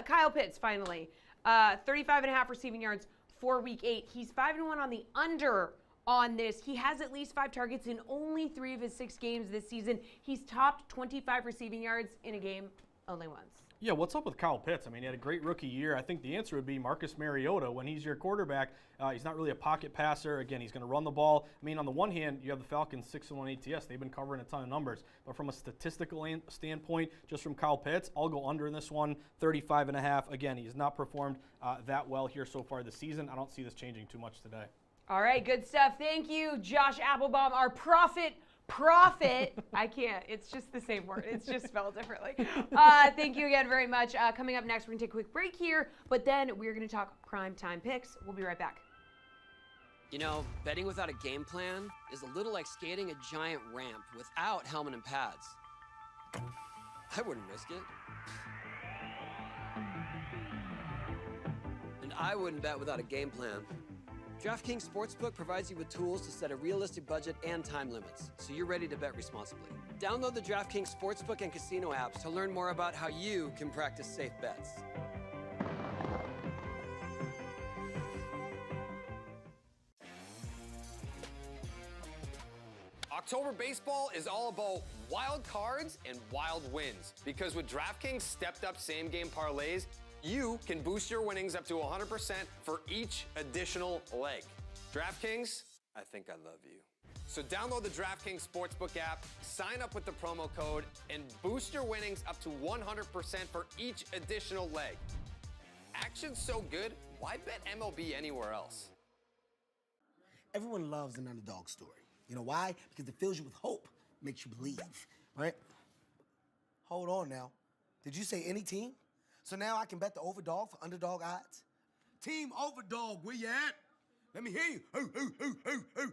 Kyle Pitts, finally. 35.5 receiving yards for week 8. He's 5-1 on the under on this. He has at least 5 targets in only 3 of his 6 games this season. He's topped 25 receiving yards in a game only once. Yeah, what's up with Kyle Pitts? I mean, he had a great rookie year. I think the answer would be Marcus Mariota. When he's your quarterback, he's not really a pocket passer. Again, he's going to run the ball. I mean, on the one hand, you have the Falcons 6-1 ATS. They've been covering a ton of numbers. But from a statistical standpoint, just from Kyle Pitts, I'll go under in this one, 35.5. Again, he's not performed that well here so far this season. I don't see this changing too much today. All right, good stuff. Thank you, Josh Applebaum, our prophet. I can't. It's just the same word. It's just spelled differently. Thank you again very much. Coming up next, we're going to take a quick break here, but then we're going to talk primetime picks. We'll be right back. You know, betting without a game plan is a little like skating a giant ramp without helmet and pads. I wouldn't risk it. And I wouldn't bet without a game plan. DraftKings Sportsbook provides you with tools to set a realistic budget and time limits, so you're ready to bet responsibly. Download the DraftKings Sportsbook and Casino apps to learn more about how you can practice safe bets. October baseball is all about wild cards and wild wins, because with DraftKings stepped-up same-game parlays, you can boost your winnings up to 100% for each additional leg. DraftKings, I think I love you. So download the DraftKings Sportsbook app, sign up with the promo code, and boost your winnings up to 100% for each additional leg. Action's so good, why bet MLB anywhere else? Everyone loves an underdog story. You know why? Because it fills you with hope, makes you believe, right? Hold on now. Did you say any team? So now I can bet the overdog for underdog odds? Team Overdog, where you at? Let me hear you. Hoo, hoo, hoo, hoo, hoo.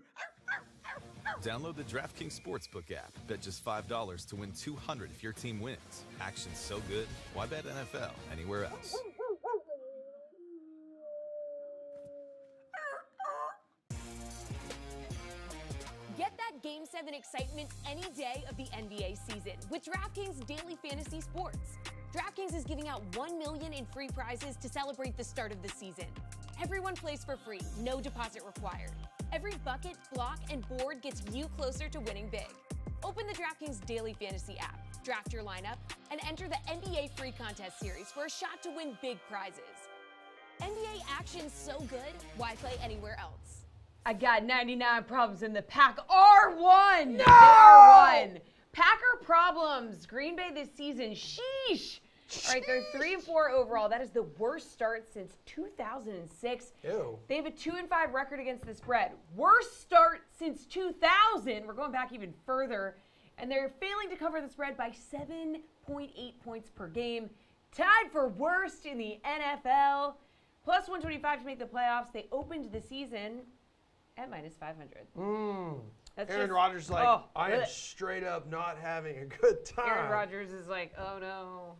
Download the DraftKings Sportsbook app. Bet just $5 to win $200 if your team wins. Action's so good, why bet NFL anywhere else? Get that Game 7 excitement any day of the NBA season with DraftKings Daily Fantasy Sports. DraftKings is giving out $1 million in free prizes to celebrate the start of the season. Everyone plays for free, no deposit required. Every bucket, block, and board gets you closer to winning big. Open the DraftKings Daily Fantasy app, draft your lineup, and enter the NBA Free Contest Series for a shot to win big prizes. NBA action's so good, why play anywhere else? I got 99 problems in the pack are one. No! They are one. Packer problems. Green Bay this season. Sheesh. All right, they're 3-4 overall. That is the worst start since 2006. Ew. They have a 2-5 record against the spread. Worst start since 2000. We're going back even further. And they're failing to cover the spread by 7.8 points per game. Tied for worst in the NFL. Plus 125 to make the playoffs. They opened the season at minus 500. That's Aaron just- Rodgers is like, oh, I am bleh. straight up not having a good time. Aaron Rodgers is like, oh no.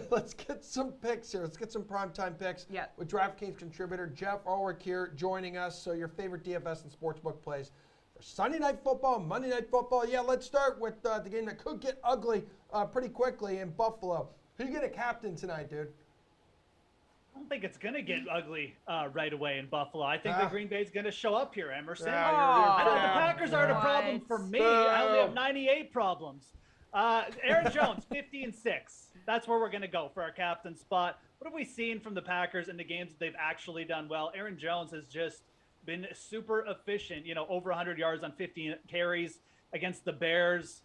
Let's get some picks here. Let's get some primetime picks Yeah. with DraftKings contributor Jeff Ulrich here joining us. So your favorite DFS and sportsbook plays for Sunday Night Football, Monday Night Football. Yeah, let's start with the game that could get ugly pretty quickly in Buffalo. Who you get a captain tonight, dude? I don't think it's going to get ugly right away in Buffalo. I think that Green Bay's going to show up here, Emerson. Yeah, I know the yeah. Packers aren't a problem What? for me. I only have 98 problems. Aaron Jones, 50-6. That's where we're going to go for our captain spot. What have we seen from the Packers in the games that they've actually done well? Aaron Jones has just been super efficient, over 100 yards on 15 carries against the Bears.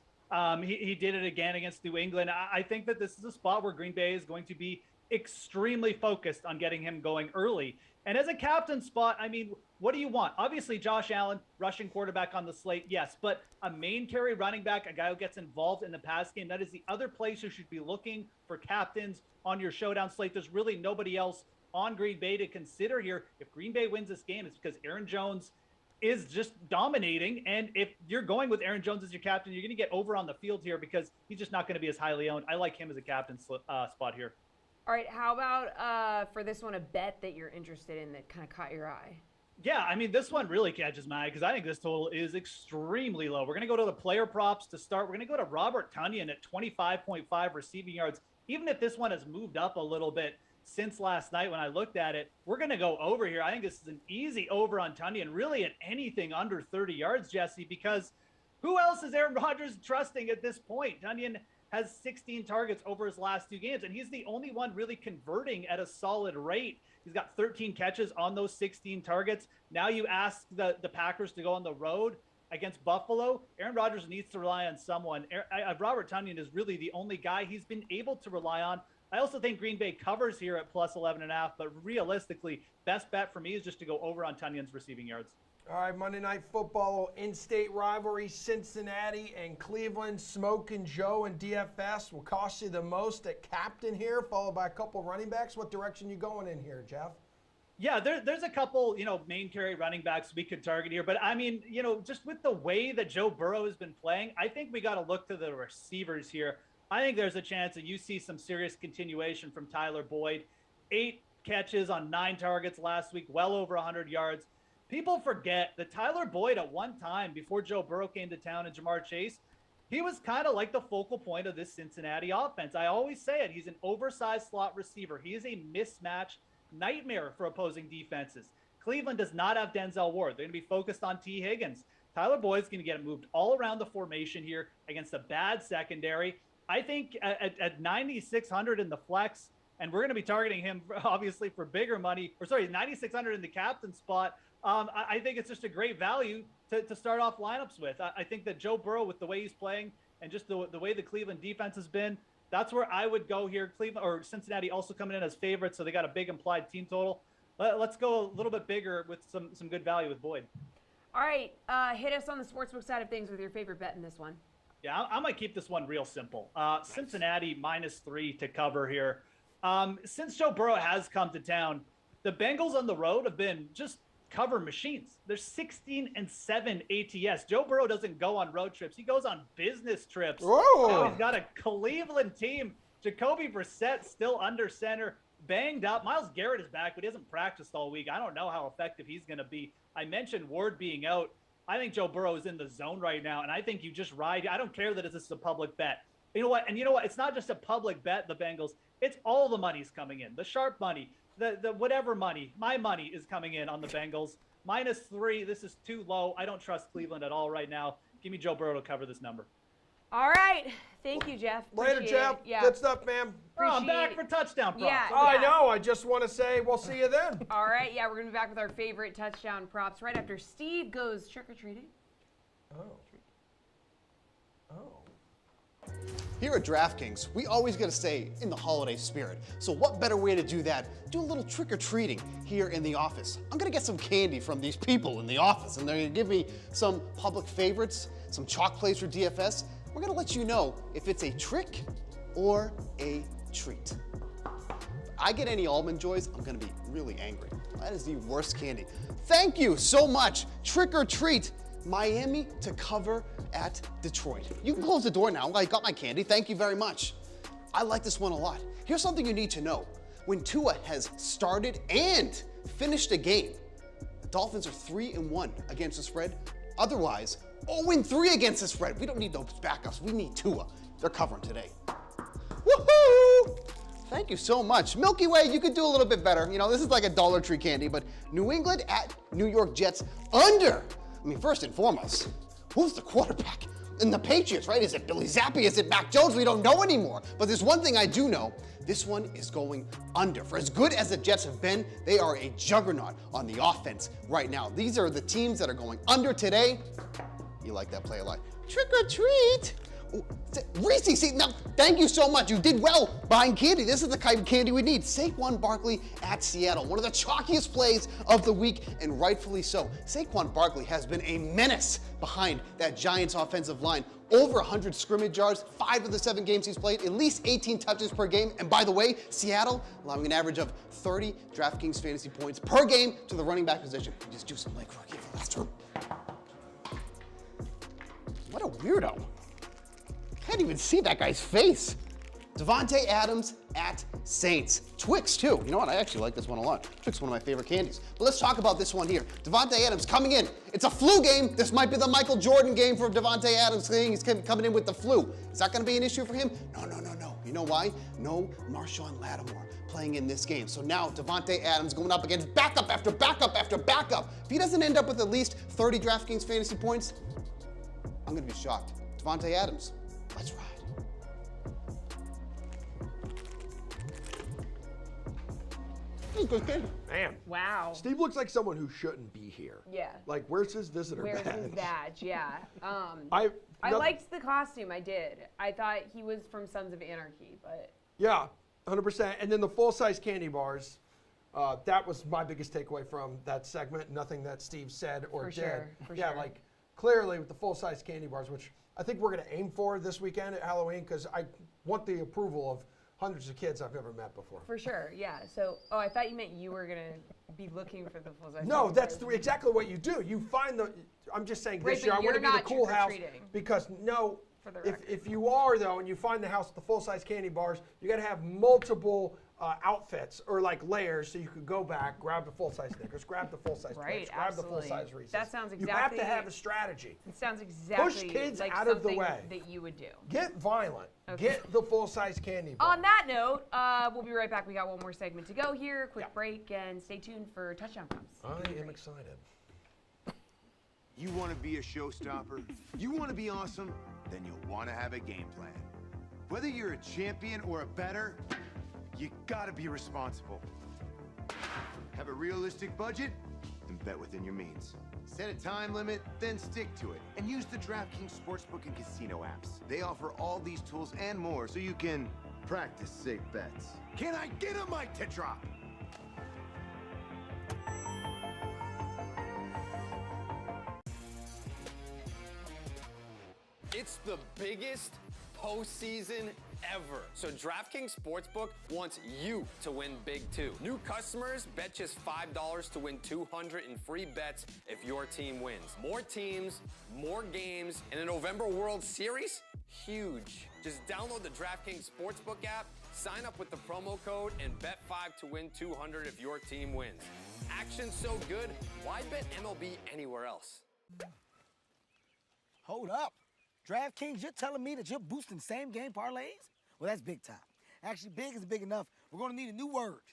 He did it again against New England. I think that this is a spot where Green Bay is going to be extremely focused on getting him going early. And as a captain spot, I mean, what do you want? Obviously, Josh Allen, rushing quarterback on the slate, yes, but a main carry running back, a guy who gets involved in the pass game, that is the other place you should be looking for captains on your showdown slate. There's really nobody else on Green Bay to consider here. If Green Bay wins this game, it's because Aaron Jones is just dominating. And if you're going with Aaron Jones as your captain, you're going to get over on the field here because he's just not going to be as highly owned. I like him as a captain spot here. All right, how about for this one, a bet that you're interested in that kind of caught your eye? Yeah, I mean, this one really catches my eye because I think this total is extremely low. We're going to go to the player props to start. We're going to go to Robert Tonyan at 25.5 receiving yards. Even if this one has moved up a little bit since last night when I looked at it, we're going to go over here. I think this is an easy over on Tonyan, really at anything under 30 yards, Jesse, because who else is Aaron Rodgers trusting at this point? Tonyan has 16 targets over his last 2 games, and he's the only one really converting at a solid rate. He's got 13 catches on those 16 targets. Now you ask the Packers to go on the road against Buffalo. Aaron Rodgers needs to rely on someone. Robert Tonyan is really the only guy he's been able to rely on. I also think Green Bay covers here at plus 11.5, but realistically, best bet for me is just to go over on Tonyan's receiving yards. All right, Monday Night Football, in-state rivalry, Cincinnati and Cleveland. Smoking Joe and DFS will cost you the most at captain here, followed by a couple running backs. What direction you going in here, Jeff? Yeah, there's a couple, main carry running backs we could target here. But, I mean, just with the way that Joe Burrow has been playing, I think we got to look to the receivers here. I think there's a chance that you see some serious continuation from Tyler Boyd. 8 catches on 9 targets last week, well over 100 yards. People forget that Tyler Boyd at one time, before Joe Burrow came to town and Jamar Chase, he was kind of like the focal point of this Cincinnati offense. I always say it. He's an oversized slot receiver. He is a mismatch nightmare for opposing defenses. Cleveland does not have Denzel Ward. They're going to be focused on T. Higgins. Tyler Boyd's going to get moved all around the formation here against a bad secondary. I think at 9,600 in the flex, and we're going to be targeting him, obviously, for bigger money. 9,600 in the captain spot. I think it's just a great value to start off lineups with. I think that Joe Burrow, with the way he's playing and just the way the Cleveland defense has been, that's where I would go here. Cleveland or Cincinnati also coming in as favorites, so they got a big implied team total. Let's go a little bit bigger with some good value with Boyd. All right, hit us on the sportsbook side of things with your favorite bet in this one. Yeah, I might keep this one real simple. Cincinnati -3 to cover here. Since Joe Burrow has come to town, the Bengals on the road have been just cover machines. They're 16-7 ATS. Joe Burrow doesn't go on road trips. He goes on business trips. Whoa. Now he's got a Cleveland team. Jacoby Brissett still under center, banged up. Myles Garrett is back, but he hasn't practiced all week. I don't know how effective he's going to be. I mentioned Ward being out. I think Joe Burrow is in the zone right now, and I think you just ride. I don't care that this is a public bet. You know what? And you know what? It's not just a public bet, the Bengals. It's all the money's coming in. The sharp money, the whatever money, my money is coming in on the Bengals. -3, this is too low. I don't trust Cleveland at all right now. Give me Joe Burrow to cover this number. All right. Thank you, Jeff. Later, Appreciate Jeff. it. Yeah. Good stuff, man. I'm back for touchdown props. Yeah. Oh, I know. I just want to say we'll see you then. All right. Yeah, we're going to be back with our favorite touchdown props right after Steve goes trick-or-treating. Oh. Here at DraftKings, we always got to stay in the holiday spirit. So what better way to do that? Do a little trick-or-treating here in the office. I'm going to get some candy from these people in the office, and they're going to give me some public favorites, some chalk plays for DFS. We're going to let you know if it's a trick or a treat. If I get any Almond Joys, I'm going to be really angry. That is the worst candy. Thank you so much. Trick or treat. Miami to cover at Detroit. You can close the door now. I got my candy. Thank you very much. I like this one a lot. Here's something you need to know. When Tua has started and finished a game, the Dolphins are 3-1 against the spread. Otherwise, 0-3 against the spread. We don't need those backups. We need Tua. They're covering today. Woohoo! Thank you so much. Milky Way, you could do a little bit better. You know, this is like a Dollar Tree candy, but New England at New York Jets under. I mean, first and foremost, who's the quarterback? And the Patriots, right? Is it Billy Zappi? Is it Mac Jones? We don't know anymore. But there's one thing I do know. This one is going under. For as good as the Jets have been, they are a juggernaut on the offense right now. These are the teams that are going under today. You like that play a lot. Trick or treat. Ooh, Reese, see, now, thank you so much. You did well buying candy. This is the kind of candy we need. Saquon Barkley at Seattle. One of the chalkiest plays of the week, and rightfully so. Saquon Barkley has been a menace behind that Giants offensive line. Over 100 scrimmage yards, 5 of the 7 games he's played, at least 18 touches per game. And by the way, Seattle allowing an average of 30 DraftKings fantasy points per game to the running back position. Just do some leg work here for last room. What a weirdo. Can't even see that guy's face. Devontae Adams at Saints. Twix, too. You know what? I actually like this one a lot. Twix is one of my favorite candies. But let's talk about this one here. Devontae Adams coming in. It's a flu game. This might be the Michael Jordan game for Devontae Adams. He's coming in with the flu. Is that going to be an issue for him? No. You know why? No Marshawn Lattimore playing in this game. So now Devontae Adams going up against backup after backup after backup. If he doesn't end up with at least 30 DraftKings fantasy points, I'm going to be shocked. Devontae Adams. Let's ride. Man. Wow. Steve looks like someone who shouldn't be here. Yeah. Like, where's his visitor Where's badge? his badge? Yeah. I liked the costume. I did. I thought he was from Sons of Anarchy, but. Yeah, 100%. And then the full-size candy bars. That was my biggest takeaway from that segment. Nothing that Steve said or did. For yeah, sure. like clearly with the full-size candy bars, which I think we're going to aim for this weekend at Halloween because I want the approval of hundreds of kids I've never met before. For sure, yeah. So, I thought you meant you were going to be looking for the full size. No, that's exactly what you do. You find I'm just saying this year I want to be the cool house because if you are though and you find the house with the full-size candy bars, you got to have multiple outfits or like layers so you could go back, grab the full-size Snickers, grab the full-size Twix, grab the full-size Reese's. That sounds exactly. You have to have a strategy. It sounds exactly Push kids like out of the something way. that you would do. Get violent. Okay. Get the full-size candy bar. On that note, we'll be right back. We got one more segment to go here. Quick break, and stay tuned for touchdown prompts. I am excited. You want to be a showstopper? You want to be awesome? Then you'll want to have a game plan. Whether you're a champion or a bettor, you gotta be responsible. Have a realistic budget? Then bet within your means. Set a time limit, then stick to it. And use the DraftKings Sportsbook and Casino apps. They offer all these tools and more so you can practice safe bets. Can I get a mic to drop? It's the biggest postseason ever. So DraftKings Sportsbook wants you to win big too. New customers bet just $5 to win $200 in free bets if your team wins. More teams, more games, and a November World Series? Huge. Just download the DraftKings Sportsbook app, sign up with the promo code, and bet $5 to win $200 if your team wins. Action's so good, why bet MLB anywhere else? Hold up. DraftKings, you're telling me that you're boosting same-game parlays? Well, that's big time. Actually, big is big enough. We're going to need a new word.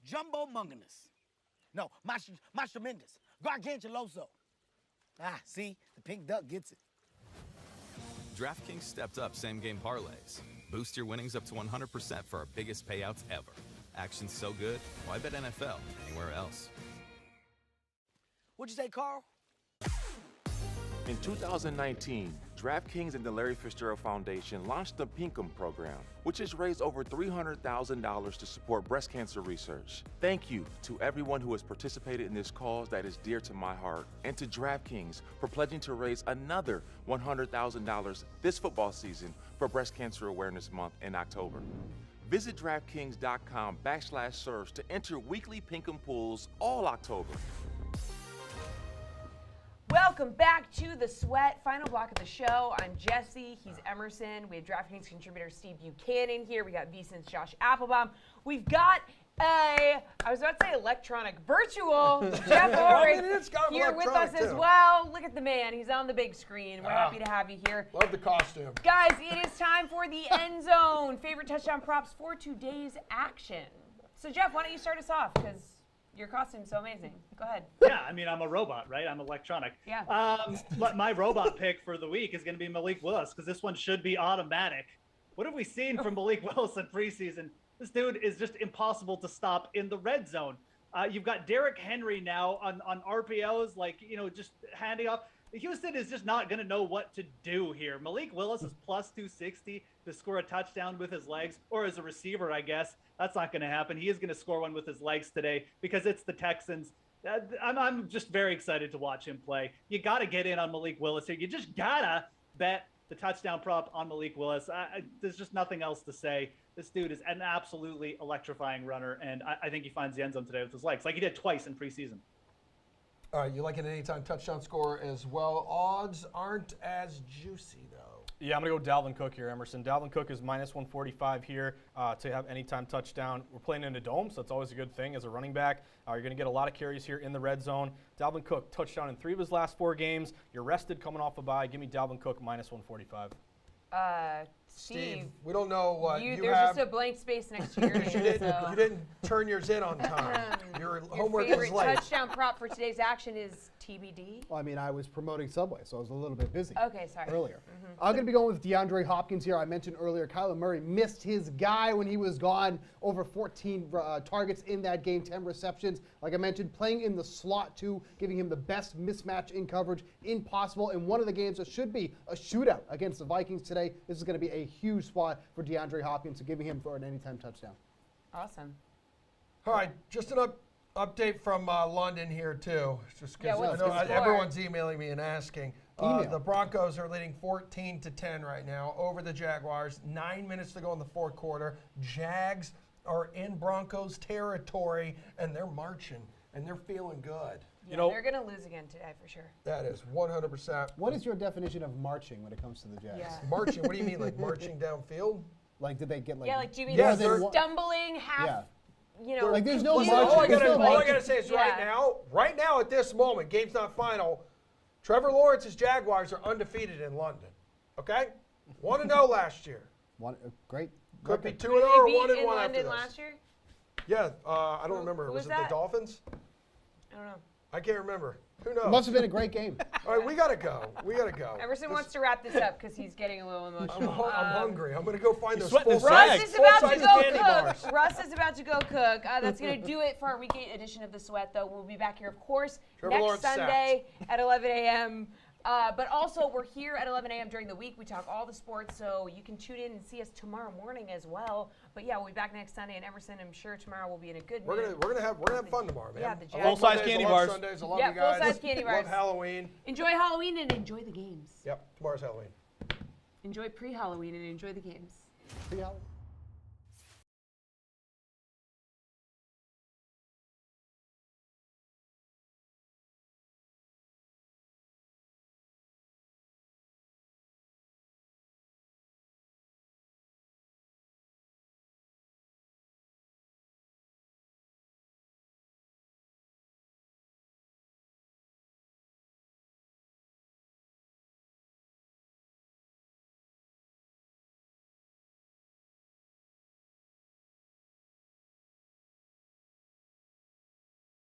Jumbo munganous. No, monstremendous. Gargantuloso. Ah, see? The pink duck gets it. DraftKings stepped up same-game parlays. Boost your winnings up to 100% for our biggest payouts ever. Action's so good, why bet NFL anywhere else? What'd you say, Carl? In 2019, DraftKings and the Larry Fitzgerald Foundation launched the Pinkham program, which has raised over $300,000 to support breast cancer research. Thank you to everyone who has participated in this cause that is dear to my heart, and to DraftKings for pledging to raise another $100,000 this football season for Breast Cancer Awareness Month in October. Visit DraftKings.com/search to enter weekly Pinkham pools all October. Welcome welcome back to The Sweat, final block of the show. I'm Jesse, he's Emerson. We have DraftKings contributor Steve Buchanan here. We got VSiN's Josh Applebaum. We've got I was about to say electronic, virtual Jeff Orrick here with us as well. Look at the man, he's on the big screen. We're happy to have you here. Love the costume. Guys, it is time for the end zone. Favorite touchdown props for today's action. So Jeff, why don't you start us off, because your costume's so amazing. Go ahead. Yeah, I mean, I'm a robot, right? I'm electronic. Yeah. But my robot pick for the week is going to be Malik Willis, because this one should be automatic. What have we seen from Malik Willis in preseason? This dude is just impossible to stop in the red zone. You've got Derrick Henry now on RPOs, like, just handing off. Houston is just not going to know what to do here. Malik Willis is plus 260 to score a touchdown with his legs, or as a receiver, I guess. That's not going to happen. He is going to score one with his legs today because it's the Texans. I'm just very excited to watch him play. You got to get in on Malik Willis here. You just got to bet the touchdown prop on Malik Willis. There's just nothing else to say. This dude is an absolutely electrifying runner, and I think he finds the end zone today with his legs, like he did twice in preseason. All right, you like an anytime touchdown score as well. Odds aren't as juicy, though. Yeah, I'm going to go Dalvin Cook here, Emerson. Dalvin Cook is minus 145 here to have anytime touchdown. We're playing in a dome, so it's always a good thing as a running back. You're going to get a lot of carries here in the red zone. Dalvin Cook, touchdown in 3 of his last 4 games. You're rested coming off a bye. Give me Dalvin Cook minus 145. Steve, we don't know what you there's have. just a blank space next to your name. You didn't turn yours in on time. Your homework favorite is late. touchdown prop for today's action is TBD. Well, I mean, I was promoting Subway, so I was a little bit busy. Okay, sorry. Earlier. I'm going to be going with DeAndre Hopkins here. I mentioned earlier Kyler Murray missed his guy when he was gone. Over 14 targets in that game, 10 receptions. Like I mentioned, playing in the slot too, giving him the best mismatch in coverage possible. In one of the games that should be a shootout against the Vikings today, this is going to be a huge spot for DeAndre Hopkins, so giving him for an anytime touchdown. Awesome. All right, just an update from London here too. Just because what's I know the score? everyone's emailing me and asking. The Broncos are leading 14-10 right now over the Jaguars. 9 minutes to go in the fourth quarter. Jags are in Broncos territory, and they're marching, and they're feeling good. Yeah, they're going to lose again today for sure. That is 100%. What is your definition of marching when it comes to the Jags? Yeah. Marching? What do you mean, like marching downfield? Like, did they get like? Yeah, like do you mean Yeah, they're they're- stumbling half? You know, Like, there's no confused? marching. All I There's no marching. gotta say is right now at this moment, game's not final. Trevor Lawrence's Jaguars are undefeated in London. Okay, 1-0 last year. Great. Could be record. 2-0 or Beat 1-1 in after London this. last year? Yeah, I don't remember. who Was was it that? the Dolphins? I don't know. I can't remember. Who It knows? must have been a great game. All right, we gotta go. Emerson wants to wrap this up because he's getting a little emotional. I'm hungry. I'm gonna go find those sweating his full-size rags. Russ is about to full-size go candy cook. bars. Russ is about to go cook. That's going to do it for our week 8 edition of The Sweat, though. We'll be back here, of course, Trevor next Lawrence Sunday at 11 a.m. But also, we're here at 11 a.m. during the week. We talk all the sports, so you can tune in and see us tomorrow morning as well. But yeah, we'll be back next Sunday. And Emerson, I'm sure tomorrow we'll be in a good mood. We're gonna have fun tomorrow, man. Yeah, the I love Jags. Full-size Mondays, candy I love bars. Sundays, I love Yeah, you guys. full-size candy bars. Love Halloween. Enjoy Halloween and enjoy the games. Yep, tomorrow's Halloween. Enjoy pre-Halloween and enjoy the games. See how-